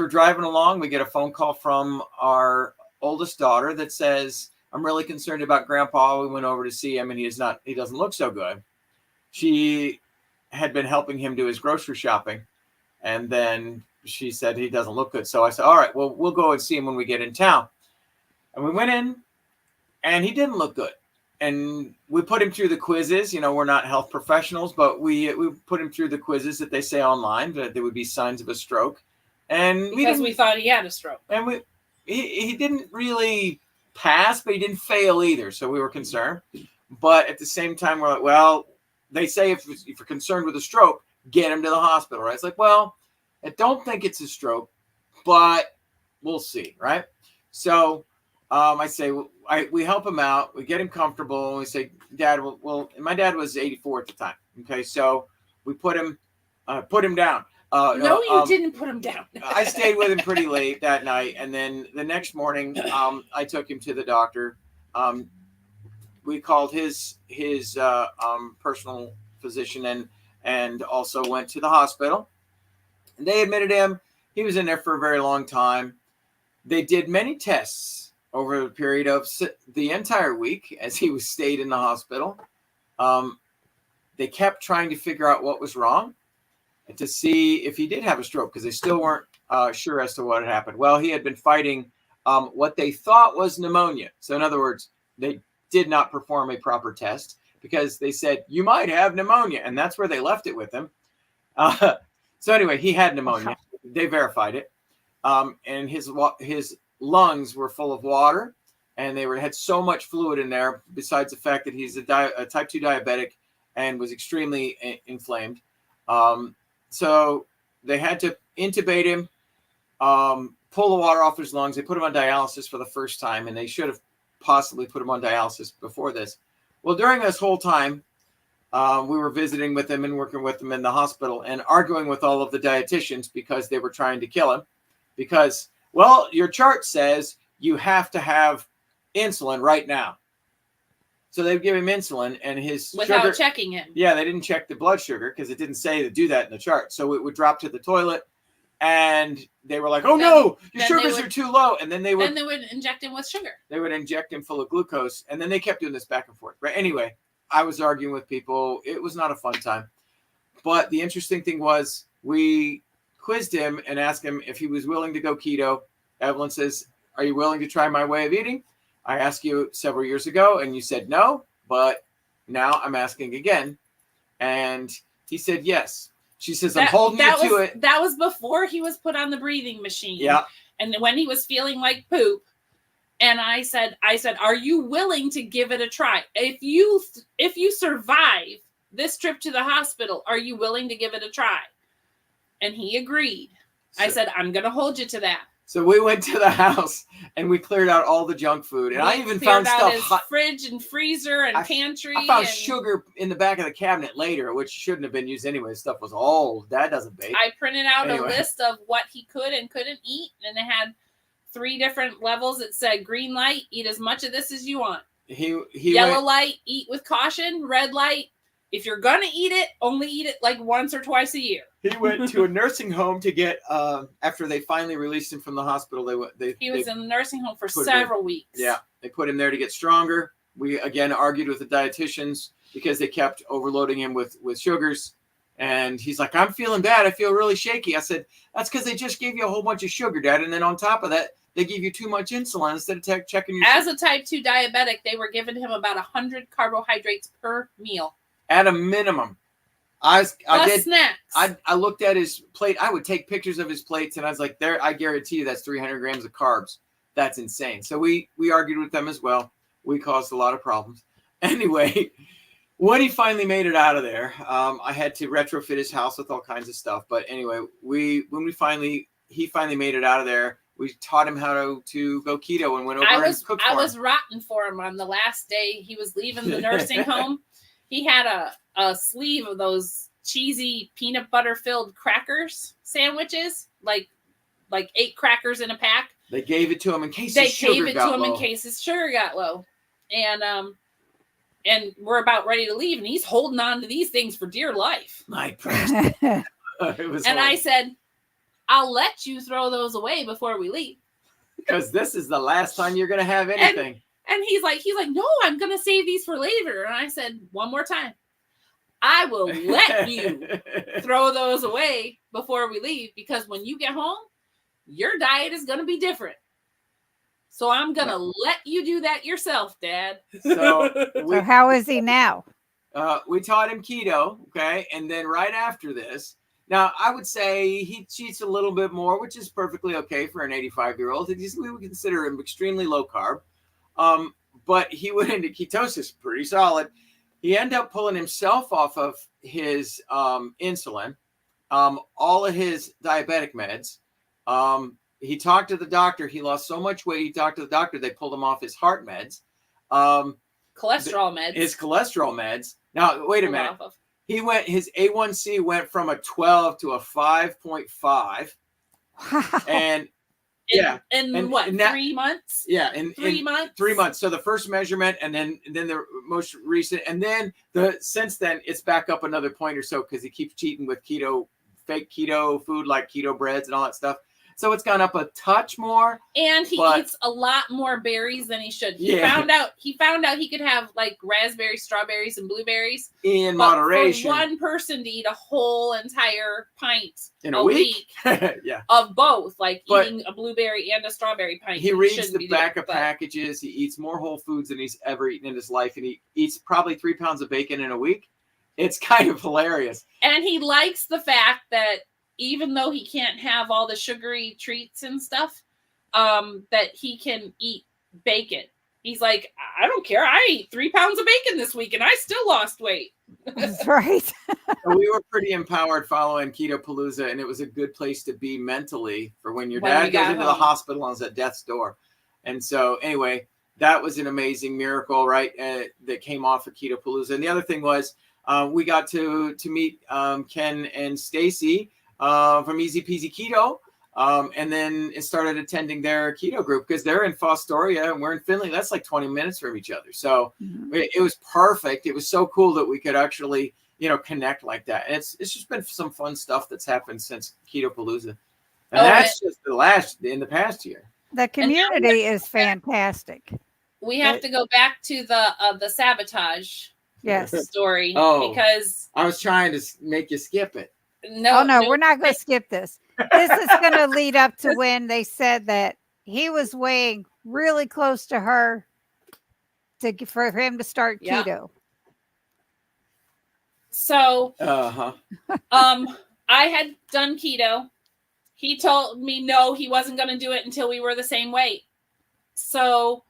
driving along, we get a phone call from our oldest daughter that says, "I'm really concerned about Grandpa. We went over to see him, and he doesn't look so good." She had been helping him do his grocery shopping, and then she said he doesn't look good. So I said, "All right, well, we'll go and see him when we get in town." And we went in, and he didn't look good. And we put him through the quizzes. You know, we're not health professionals, but we put him through the quizzes that they say online that there would be signs of a stroke. And Because we thought he had a stroke. And he didn't really pass, but he didn't fail either. So we were concerned. But at the same time, we're like, well, they say if you're concerned with a stroke, get him to the hospital, right? It's like, well, I don't think it's a stroke, but we'll see, right? So I say, we help him out. We get him comfortable. And we say, Dad, well, my dad was 84 at the time. Okay, so we put him down. No, you didn't put him down. I stayed with him pretty late that night. And then the next morning, I took him to the doctor. We called his personal physician and also went to the hospital. And they admitted him. He was in there for a very long time. They did many tests over the period of the entire week as he was stayed in the hospital. They kept trying to figure out what was wrong and to see if he did have a stroke because they still weren't sure as to what had happened. Well, he had been fighting what they thought was pneumonia. So in other words, they did not perform a proper test because they said, you might have pneumonia. And that's where they left it with him. So anyway, he had pneumonia. Wow. They verified it. And his lungs were full of water and they had so much fluid in there, besides the fact that he's a type 2 diabetic and was extremely inflamed. So they had to intubate him, pull the water off his lungs. They put him on dialysis for the first time, and they should have possibly put him on dialysis before this. Well, during this whole time, we were visiting with him and working with him in the hospital and arguing with all of the dietitians because they were trying to kill him because, well, your chart says you have to have insulin right now. So they would give him insulin, and his without sugar, checking him. Yeah, they didn't check the blood sugar because it didn't say to do that in the chart. So it would drop to the toilet, and they were like, "Oh no, your sugars are too low." And then they would inject him with sugar. They would inject him full of glucose, and then they kept doing this back and forth. Right? Anyway, I was arguing with people. It was not a fun time. But the interesting thing was, we quizzed him and asked him if he was willing to go keto. Evelyn says, "Are you willing to try my way of eating?" I asked you several years ago, and you said no, but now I'm asking again. And he said yes. She says, I'm holding you to it. That was before he was put on the breathing machine. Yeah. And when he was feeling like poop. And I said, are you willing to give it a try? If you survive this trip to the hospital, are you willing to give it a try? And he agreed. I said, I'm going to hold you to that. So we went to the house and we cleared out all the junk food. And I even found stuff hot. Fridge and freezer and pantry. I found sugar in the back of the cabinet later, which shouldn't have been used anyway. Stuff was old. Dad doesn't bake. I printed out a list of what he could and couldn't eat. And it had 3 different levels. It said green light, eat as much of this as you want. Yellow light, eat with caution. Red light, if you're going to eat it, only eat it like once or twice a year. He went to a nursing home to get, after they finally released him from the hospital, he was in the nursing home for several weeks. Yeah, they put him there to get stronger. We, again, argued with the dietitians because they kept overloading him with sugars. And he's like, I'm feeling bad. I feel really shaky. I said, that's because they just gave you a whole bunch of sugar, Dad. And then on top of that, they give you too much insulin instead of checking your As a type 2 diabetic, they were giving him about 100 carbohydrates per meal. At a minimum. I did snacks. I looked at his plate. I would take pictures of his plates, and I was like, "There, I guarantee you, that's 300 grams of carbs. That's insane." So we argued with them as well. We caused a lot of problems. Anyway, when he finally made it out of there, I had to retrofit his house with all kinds of stuff. But anyway, he finally made it out of there. We taught him how to go keto and went over and cooked for him. I was rotten for him on the last day he was leaving the nursing home. He had a sleeve of those cheesy peanut butter filled crackers sandwiches, like 8 crackers in a pack. They gave it to him in case his sugar got low. And we're about ready to leave, and he's holding on to these things for dear life. My precious. I said, I'll let you throw those away before we leave. Because this is the last time you're going to have anything. And he's like, no, I'm going to save these for later. And I said, one more time, I will let you throw those away before we leave, because when you get home, your diet is going to be different. So I'm going to let you do that yourself, Dad. So how is he now? We taught him keto. Okay. And then right after this, now I would say he cheats a little bit more, which is perfectly okay for an 85-year-old. We would consider him extremely low carb. But he went into ketosis pretty solid. He ended up pulling himself off of his insulin, all of his diabetic meds. He talked to the doctor. He lost so much weight. He talked to the doctor. They pulled him off his heart meds. Cholesterol meds. His cholesterol meds. Now, wait a minute. His A1C went from a 12 to a 5.5. Wow. And in 3 months? Yeah, in 3 months. 3 months. So the first measurement, and then the most recent, and then since then it's back up another point or so because he keeps cheating with fake keto food like keto breads and all that stuff. So it's gone up a touch more. And he eats a lot more berries than he should. He found out he could have like raspberries, strawberries, and blueberries in moderation. For one person to eat a whole entire pint in a week. Of both, eating a blueberry and a strawberry pint. He reads the back of packages. He eats more whole foods than he's ever eaten in his life, and he eats probably 3 pounds of bacon in a week. It's kind of hilarious. And he likes the fact that even though he can't have all the sugary treats and stuff, that he can eat bacon. He's like, I don't care. I ate 3 pounds of bacon this week and I still lost weight. That's right. So we were pretty empowered following Keto Palooza, and it was a good place to be mentally for when your dad goes into the hospital and is at death's door. And so anyway, that was an amazing miracle, right? That came off of Keto Palooza. And the other thing was we got to meet Ken and Stacy from Easy Peasy Keto. And then it started attending their keto group because they're in Fostoria and we're in Finley. That's like 20 minutes from each other. So it was perfect. It was so cool that we could actually, connect like that. And it's just been some fun stuff that's happened since Keto Palooza. And that's just in the past year. The community is fantastic. We have to go back to the sabotage story because I was trying to make you skip it. No, we're not going to skip this. This is going to lead up to when they said that he was weighing really close to her for him to start keto. So, I had done keto. He told me no, he wasn't going to do it until we were the same weight. So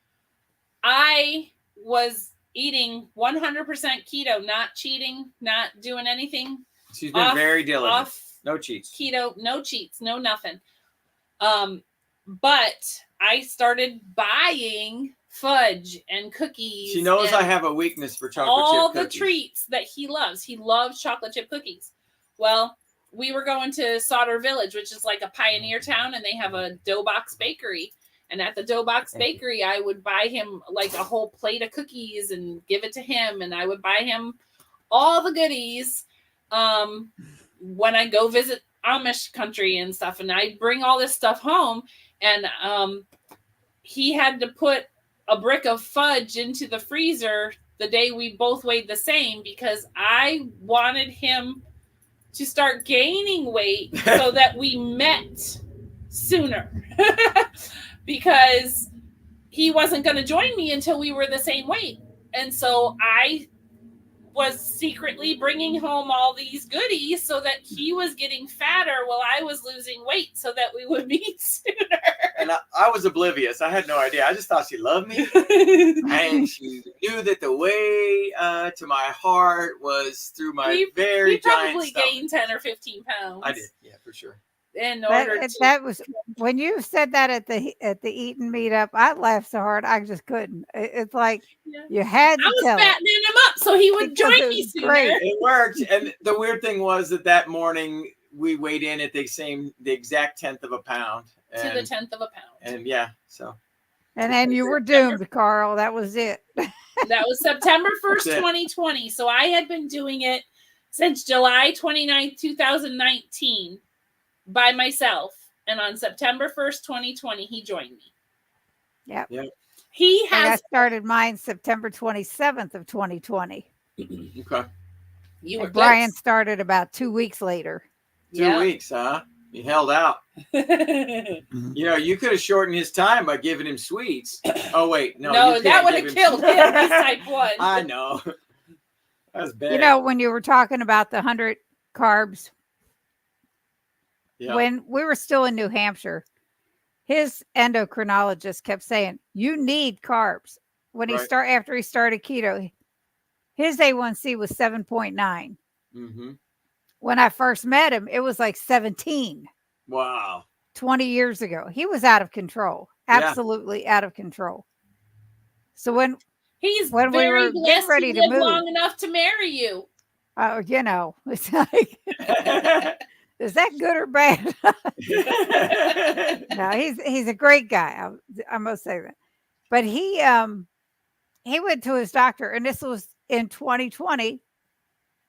I was eating 100% keto, not cheating, not doing anything. She's been very diligent. No cheats. Keto, no cheats, no nothing. But I started buying fudge and cookies. She knows I have a weakness for chocolate chip cookies. All the treats that he loves. He loves chocolate chip cookies. Well, we were going to Sauter Village, which is like a pioneer town, and they have a dough box bakery. And at the dough box bakery, I would buy him like a whole plate of cookies and give it to him. And I would buy him all the goodies when I go visit Amish country and stuff. And I'd bring all this stuff home. And he had to put a brick of fudge into the freezer the day we both weighed the same because I wanted him to start gaining weight so that we met sooner because he wasn't going to join me until we were the same weight. And so I was secretly bringing home all these goodies so that he was getting fatter while I was losing weight so that we would meet sooner. And I was oblivious. I had no idea. I just thought she loved me. And she knew that the way to my heart was through my very giant probably stomach. Gained 10 or 15 pounds. I did. Yeah, for sure. That was when you said that at the Eaton meetup. I laughed so hard I just couldn't. It's like you had to tell. I was fattening him up so he would join me sooner. Great. It worked. And the weird thing was that morning we weighed in at the exact 10th of a pound. To the 10th of a pound. And yeah, so. And then you were doomed, Carl. That was it. That was September 1st, 2020. So I had been doing it since July 29th, 2019 by myself. And on September 1st, 2020, he joined me. Yep. He has. And I started mine September 27th of 2020. Okay. Brian started about 2 weeks later. 2 weeks, huh? He held out. You could have shortened his time by giving him sweets. Oh, wait. No, that would have killed him. He's type 1. I know. That's bad. When you were talking about the 100 carbs, when we were still in New Hampshire, his endocrinologist kept saying, you need carbs. When after he started keto, his A1C was 7.9. Mm-hmm. When I first met him, it was like 17. Wow. 20 years ago. He was out of control. Absolutely out of control. So when we were blessed ready to to move long enough to marry you. It's like, is that good or bad? No, he's a great guy. I must say that. But he went to his doctor, and this was in 2020.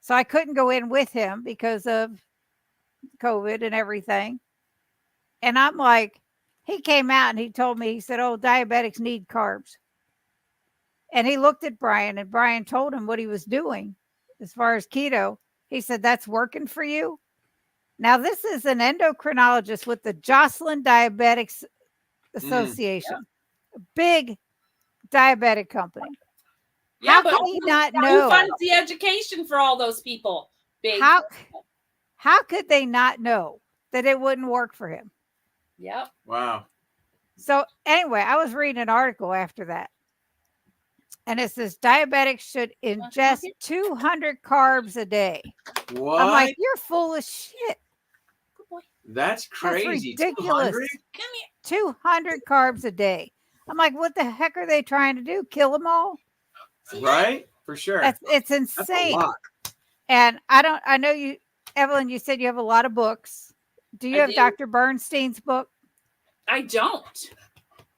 So I couldn't go in with him because of COVID and everything. And I'm like, he came out and he told me, he said, oh, diabetics need carbs. And he looked at Brian, and Brian told him what he was doing as far as keto. He said, that's working for you. Now, this is an endocrinologist with the Jocelyn Diabetics Association, a big diabetic company. Yeah, how can he not know? Who funds the education for all those people? How could they not know that it wouldn't work for him? Yep. Wow. So anyway, I was reading an article after that. And it says diabetics should ingest 200 carbs a day. What? I'm like, you're full of shit. Good boy. That's crazy. That's ridiculous. 200? Come here. 200 carbs a day. I'm like, what the heck are they trying to do? Kill them all? Right? For sure. It's insane. That's a lot. And I know you, Evelyn, you said you have a lot of books Do you have Dr. Bernstein's book? I don't.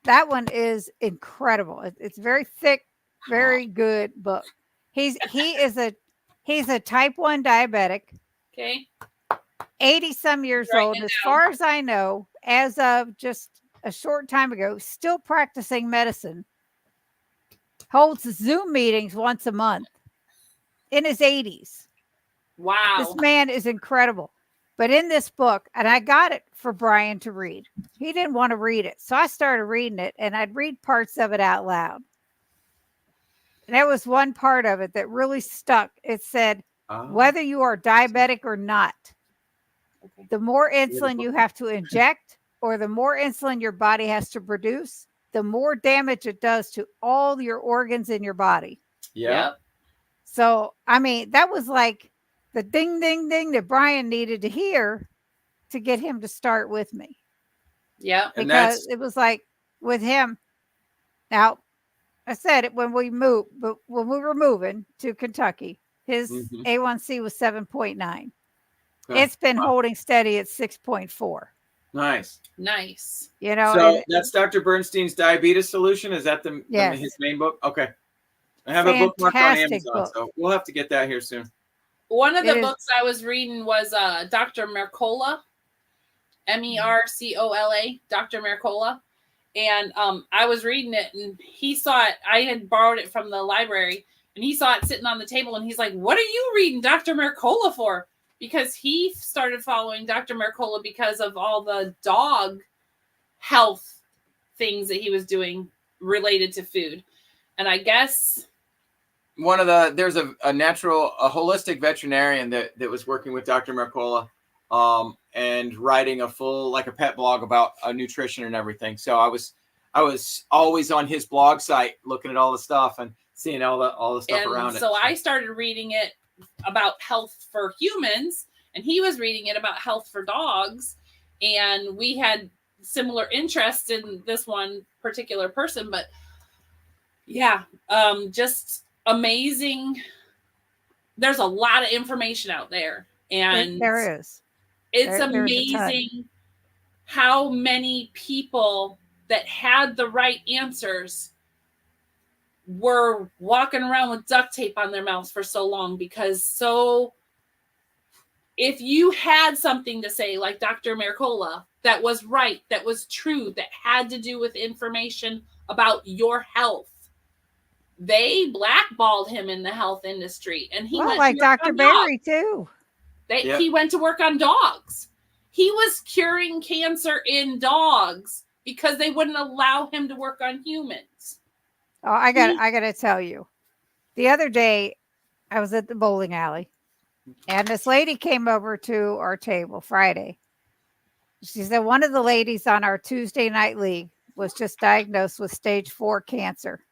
That one is incredible. It's very thick, very good book. He's a type 1 diabetic. Okay. 80 some years old. As far as I know, as of just a short time ago, still practicing medicine. Holds Zoom meetings once a month in his 80s. Wow. This man is incredible. But in this book, and I got it for Brian to read. He didn't want to read it. So I started reading it, and I'd read parts of it out loud. And there was one part of it that really stuck. It said, whether you are diabetic or not, the more insulin you have to inject or the more insulin your body has to produce, the more damage it does to all your organs in your body. Yep. So, I mean, that was like the ding, ding, ding that Brian needed to hear to get him to start with me. Yeah. Because it was like with him. Now, I said it when we moved, but when we were moving to Kentucky, his A1C was 7.9. Okay. It's been holding steady at 6.4. Nice. You know, so that's Dr. Bernstein's Diabetes Solution. Is that his main book? Okay. I have a bookmark on Amazon, so we'll have to get that here soon. One of the books I was reading was Dr. Mercola, Mercola, Dr. Mercola. And I was reading it, and he saw it. I had borrowed it from the library, and he saw it sitting on the table, and he's like, what are you reading Dr. Mercola for? Because he started following Dr. Mercola because of all the dog health things that he was doing related to food. And I guess there's a holistic veterinarian that was working with Dr. Mercola and writing a full, like a pet blog about nutrition and everything. So I was always on his blog site looking at all the stuff and seeing all the stuff around it. So I started reading it about health for humans, and he was reading it about health for dogs. And we had similar interests in this one particular person, but yeah, just amazing. There's a lot of information out there, and there is. It's amazing how many people that had the right answers were walking around with duct tape on their mouths for so long, because if you had something to say like Dr. Mercola that was right, that was true, that had to do with information about your health, they blackballed him in the health industry, and he went like Dr. Berry too. He went to work on dogs. He was curing cancer in dogs because they wouldn't allow him to work on humans. Oh, I got to tell you, the other day I was at the bowling alley, and this lady came over to our table Friday. She said one of the ladies on our Tuesday night league was just diagnosed with stage 4 cancer.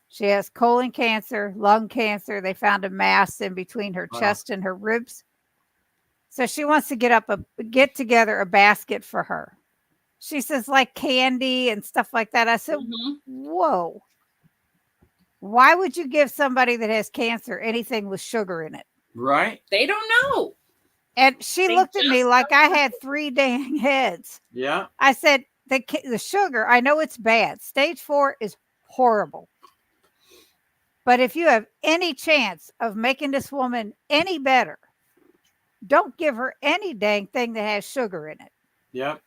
She has colon cancer, lung cancer. They found a mass in between her chest and her ribs. So she wants to get together a basket for her. She says like candy and stuff like that. I said, whoa. Why would you give somebody that has cancer anything with sugar in it? Right. They don't know. And she looked at me like I had 3 dang heads. Yeah. I said, the sugar, I know it's bad. Stage 4 is horrible. But if you have any chance of making this woman any better, don't give her any dang thing that has sugar in it. Yep.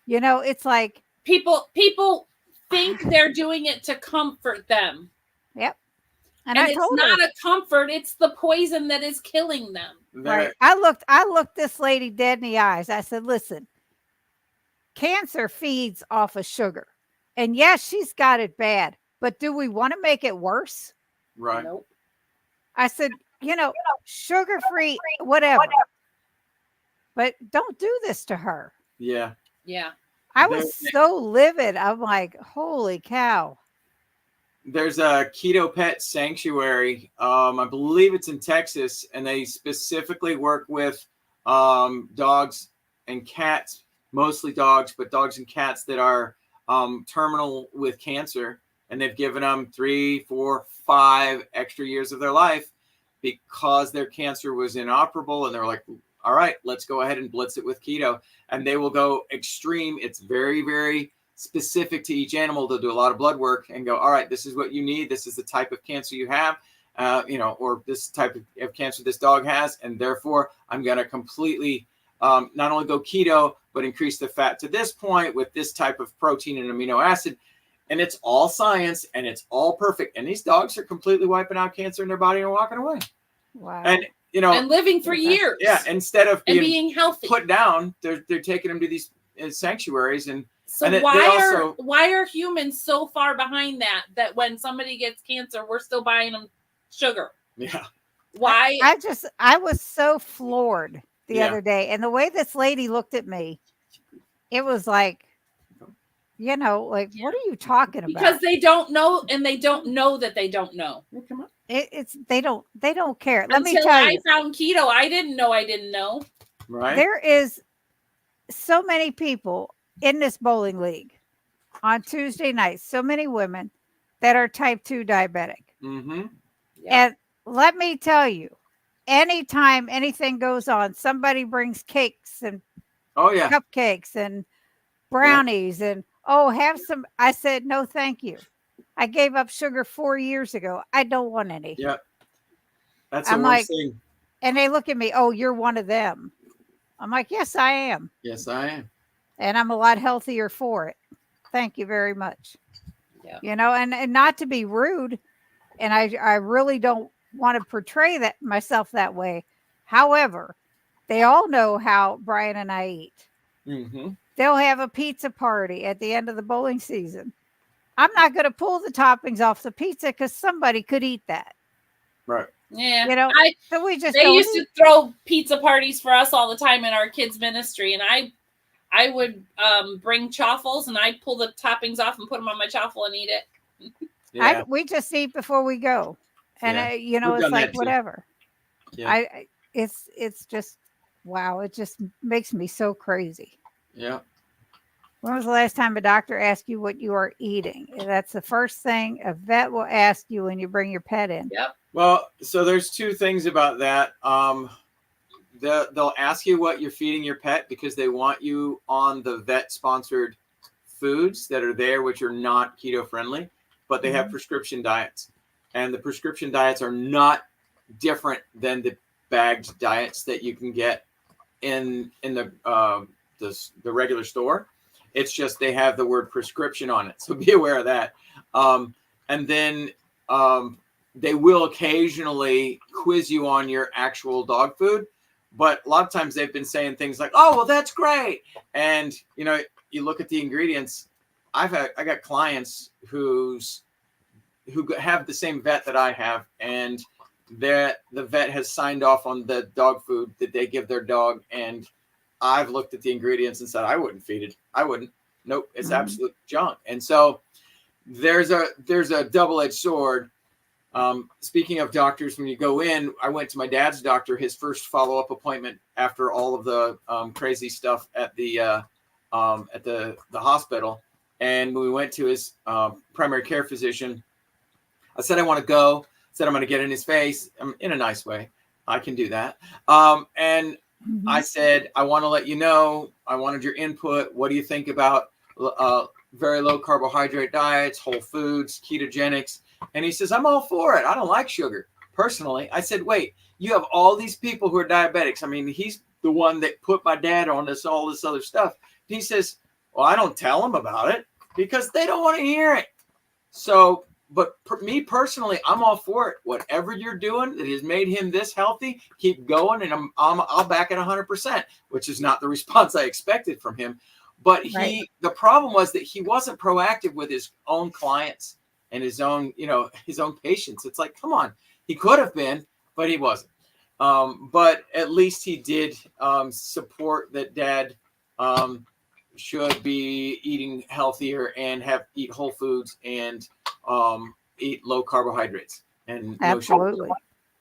You know, it's like people think they're doing it to comfort them. Yep. And it's not a comfort, it's the poison that is killing them. Right. I looked this lady dead in the eyes. I said, listen, cancer feeds off of sugar. And yes, she's got it bad, but do we want to make it worse? Right. Nope. I said, sugar-free, whatever. But don't do this to her. Yeah. Yeah. I was so livid. I'm like, holy cow. There's a Keto Pet Sanctuary. I believe it's in Texas, and they specifically work with dogs and cats, mostly dogs, but dogs and cats that are terminal with cancer. And they've given them 3, 4, 5 extra years of their life because their cancer was inoperable. And they're like, all right, let's go ahead and blitz it with keto. And they will go extreme. It's very, very specific to each animal. They'll do a lot of blood work and go, all right, this is what you need. This is the type of cancer you have, or this type of cancer this dog has. And therefore, I'm going to completely not only go keto, but increase the fat to this point with this type of protein and amino acid. And it's all science and it's all perfect. And these dogs are completely wiping out cancer in their body and walking away. Wow. And, and living for years. Yeah. Instead of being healthy, put down, they're taking them to these sanctuaries. And so and why are humans so far behind that when somebody gets cancer, we're still buying them sugar? Yeah. Why? I was so floored the other day. And the way this lady looked at me, it was like, like, what are you talking about? Because they don't know, and they don't know that they don't know. Come on. They don't care. Let me Until tell you. I found keto, I didn't know. Right. There is so many people in this bowling league on Tuesday nights, so many women that are type 2 diabetic. Mm-hmm. Yep. And let me tell you, anytime anything goes on, somebody brings cakes and cupcakes and brownies and have some. I said, no, thank you. I gave up sugar 4 years ago. I don't want any. Yeah. That's the worst thing. And they look at me, oh, you're one of them. I'm like, yes, I am. Yes, I am. And I'm a lot healthier for it. Thank you very much. Yeah. And not to be rude. And I really don't want to portray that myself that way. However, they all know how Brian and I eat. Mm-hmm. They'll have a pizza party at the end of the bowling season. I'm not going to pull the toppings off the pizza because somebody could eat that. Right. Yeah. So we just they used to throw pizza parties for us all the time in our kids' ministry, and I would bring chaffles and I'd pull the toppings off and put them on my chaffle and eat it. Yeah. we just eat before we go, and it's like whatever. Yeah. It's just wow. It just makes me so crazy. Yeah. When was the last time a doctor asked you what you are eating? That's the first thing a vet will ask you when you bring your pet in. Yep. Well, so there's two things about that. They'll ask you what you're feeding your pet because they want you on the vet-sponsored foods that are there, which are not keto-friendly, but they have prescription diets. And the prescription diets are not different than the bagged diets that you can get in the regular store. It's just they have the word prescription on it. So be aware of that. And then they will occasionally quiz you on your actual dog food. But a lot of times they've been saying things like, oh, well, that's great. And, you look at the ingredients. I got clients who have the same vet that I have. And the vet has signed off on the dog food that they give their dog. And I've looked at the ingredients and said, I wouldn't feed it. I wouldn't. Nope. It's absolute junk. And so there's a double-edged sword. Speaking of doctors, when you go in, I went to my dad's doctor, his first follow-up appointment after all of the crazy stuff at the hospital. And when we went to his primary care physician, I said, I want to go. Said, I'm going to get in his face in a nice way. I can do that. And I said, I want to let you know, I wanted your input. What do you think about very low carbohydrate diets, whole foods, ketogenics? And he says, I'm all for it. I don't like sugar personally. I said, wait, you have all these people who are diabetics. I mean, he's the one that put my dad on all this other stuff. He says, well, I don't tell them about it because they don't want to hear it. So, but me personally, I'm all for it. Whatever you're doing that has made him this healthy, keep going. And I'll back it 100%, which is not the response I expected from him. But the problem was that he wasn't proactive with his own clients and his own patients. It's like, come on, he could have been, but he wasn't. But at least he did support that dad should be eating healthier and eat whole foods and eat low carbohydrates. And absolutely.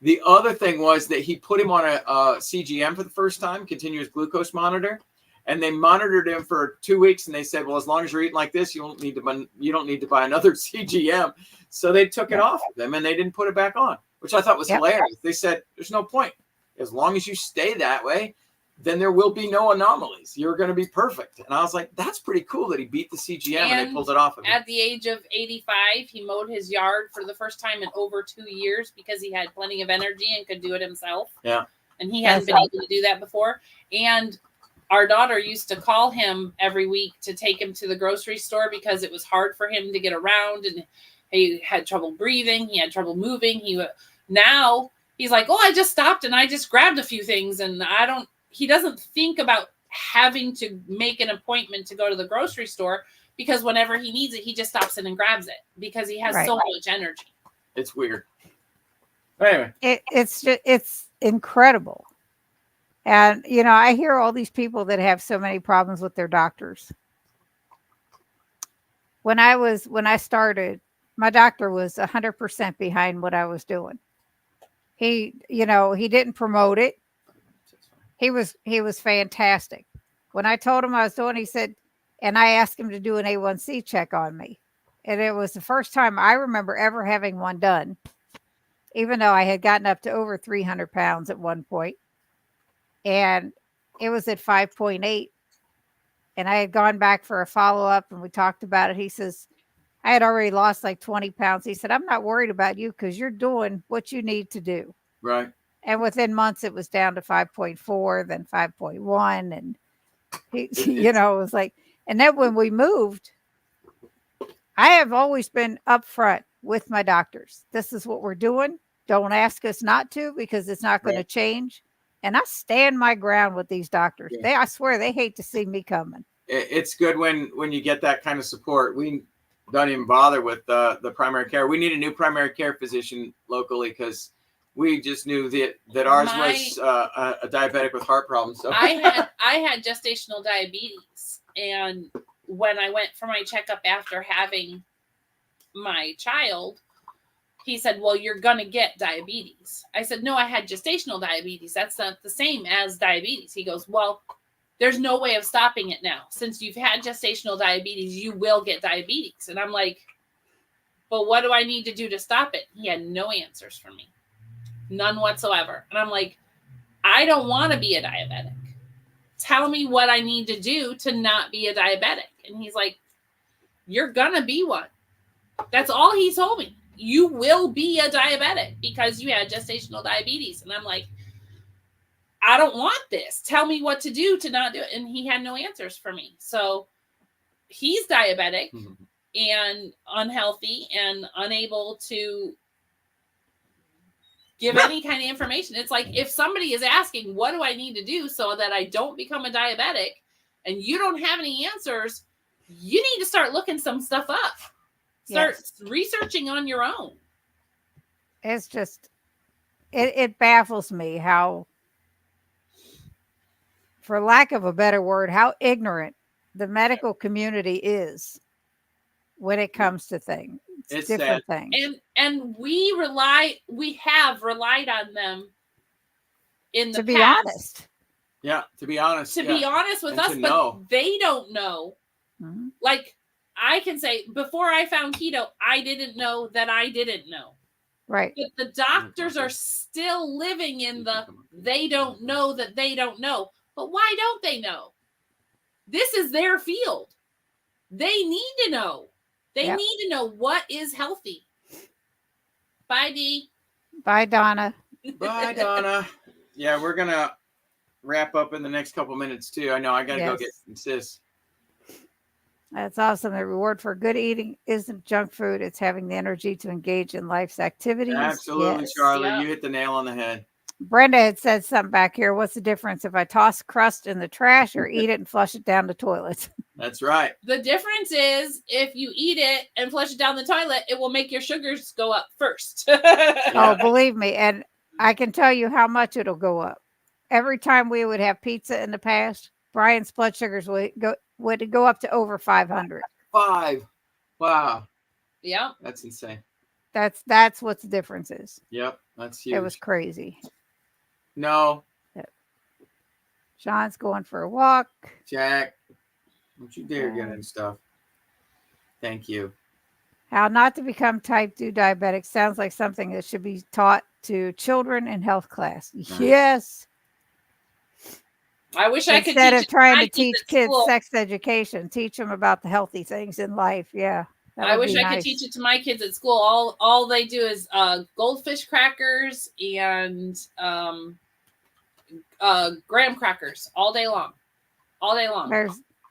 The other thing was that he put him on a CGM for the first time, continuous glucose monitor. And they monitored him for 2 weeks, and they said, "Well, as long as you're eating like this, you don't need to buy another CGM." So they took it off of them, and they didn't put it back on, which I thought was hilarious. They said, "There's no point. As long as you stay that way, then there will be no anomalies. You're going to be perfect. And I was like, that's pretty cool that he beat the CGM and they pulled it off of him. At the age of 85, he mowed his yard for the first time in over 2 years because he had plenty of energy and could do it himself. Yeah. And he hadn't been able to do that before. And our daughter used to call him every week to take him to the grocery store because it was hard for him to get around and he had trouble breathing. He had trouble moving. Now he's like, oh, I just stopped and I just grabbed a few things. And he doesn't think about having to make an appointment to go to the grocery store because whenever he needs it, he just stops in and grabs it because he has so much energy. It's weird. Anyway. It's incredible. And, I hear all these people that have so many problems with their doctors. When I started, my doctor was 100% behind what I was doing. He didn't promote it. He was fantastic. When I told him I was doing, he said, and I asked him to do an A1C check on me. And it was the first time I remember ever having one done, even though I had gotten up to over 300 pounds at one point. And it was at 5.8. And I had gone back for a follow-up and we talked about it. He says, I had already lost like 20 pounds. He said, I'm not worried about you because you're doing what you need to do. Right. And within months, it was down to 5.4, then 5.1. And, it was like, and then when we moved, I have always been upfront with my doctors. This is what we're doing. Don't ask us not to because it's not going to change. And I stand my ground with these doctors. Yeah. I swear they hate to see me coming. It's good when you get that kind of support. We don't even bother with the primary care. We need a new primary care physician locally because we just knew that ours was a diabetic with heart problems. So I had gestational diabetes, and when I went for my checkup after having my child, he said, well, you're going to get diabetes. I said, no, I had gestational diabetes. That's not the same as diabetes. He goes, well, there's no way of stopping it now. Since you've had gestational diabetes, you will get diabetes. And I'm like, but what do I need to do to stop it? He had no answers for me. None whatsoever. And I'm like, I don't want to be a diabetic. Tell me what I need to do to not be a diabetic. And he's like, you're going to be one. That's all he told me. You will be a diabetic because you had gestational diabetes. And I'm like, I don't want this. Tell me what to do to not do it. And he had no answers for me. So he's diabetic and unhealthy and unable to give any kind of information. It's like if somebody is asking, what do I need to do so that I don't become a diabetic, and you don't have any answers, you need to start looking some stuff up. Start researching on your own. It's just, it baffles me how, for lack of a better word, how ignorant the medical community is when it comes to things. It's different sad. things. And we have relied on them in the past. To be honest. Yeah, to be honest. To be honest with us, but they don't know. Mm-hmm. Like, I can say, before I found keto, I didn't know that I didn't know. Right. But the doctors are still living in they don't know that they don't know. But why don't they know? This is their field. They need to know. They need to know what is healthy. Bye, Dee. Bye, Donna. Bye, Donna. Yeah, we're going to wrap up in the next couple minutes, too. I know I got to go get some sis. That's awesome. The reward for good eating isn't junk food. It's having the energy to engage in life's activities. Absolutely, Charlie. You hit the nail on the head. Brenda had said something back here. What's the difference if I toss crust in the trash or eat it and flush it down the toilet? That's right. The difference is if you eat it and flush it down the toilet, it will make your sugars go up first. Oh, believe me. And I can tell you how much it'll go up. Every time we would have pizza in the past, Brian's blood sugars would go up to over 500. 5. Wow. Yeah. That's insane. That's what the difference is. Yep. That's huge. It was crazy. No. Yep. Sean's going for a walk. Jack, don't you dare get in stuff. Thank you. How not to become type 2 diabetic sounds like something that should be taught to children in health class. Right. Yes. I wish I could Instead teach of it trying my to teach at kids school. sex education, teach them about the healthy things in life. Yeah. That I would wish be I could nice. teach it to my kids at school. All they do is goldfish crackers and graham crackers all day long. All day long.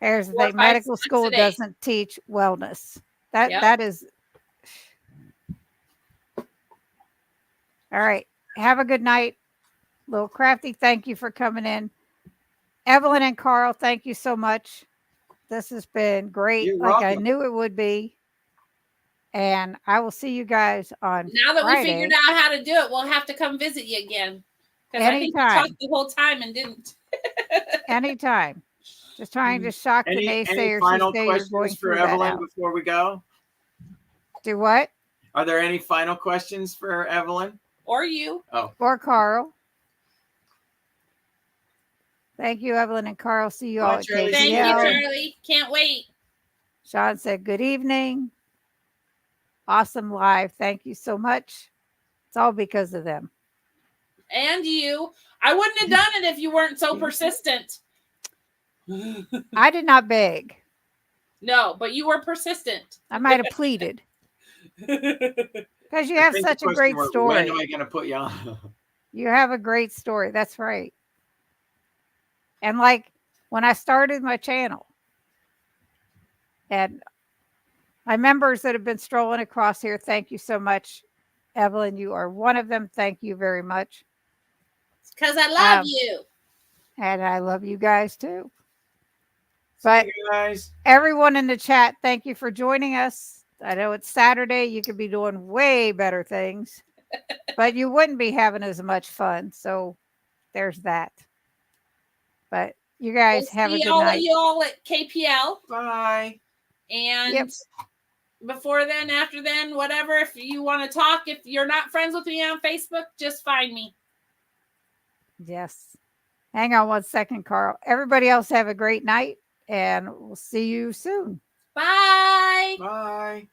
Here's the 4 or thing. 5 Medical snacks school a day. doesn't teach wellness. Yep. That is all right. Have a good night. Little Crafty, thank you for coming in. Evelyn and Karl, thank you so much. This has been great, You're like I welcome. knew it would be. And I will see you guys on Now that Friday. we figured out how to do it, we'll have to come visit you again. Because I think we Anytime. talked the whole time and didn't. Anytime. Just trying to shock the Any naysayers final who say you're going questions for through that Evelyn out. before we go? Do what? Are there any final questions for Evelyn? Or you. Oh, Or Karl. Thank you, Evelyn and Karl. See you Bye, all at Charlie. KPL. Thank you, Yeah. Charlie. Can't wait. Sean said, good evening. Awesome live. Thank you so much. It's all because of them. And you. I wouldn't have done it if you weren't so persistent. I did not beg. No, but you were persistent. I might have pleaded. Because you have such a great story. When am I going to put you on? You have a great story. That's right. And like when I started my channel, and my members that have been strolling across here, thank you so much. Evelyn, you are one of them. Thank you very much. Because I love you. And I love you guys too. But See you guys. everyone in the chat, thank you for joining us. I know it's Saturday. You could be doing way better things, but you wouldn't be having as much fun. So there's that. But you guys have a good night. See you all at KPL. Bye. And before then, after then, whatever, if you want to talk, if you're not friends with me on Facebook, just find me. Yes. Hang on one second, Karl. Everybody else have a great night, and we'll see you soon. Bye. Bye.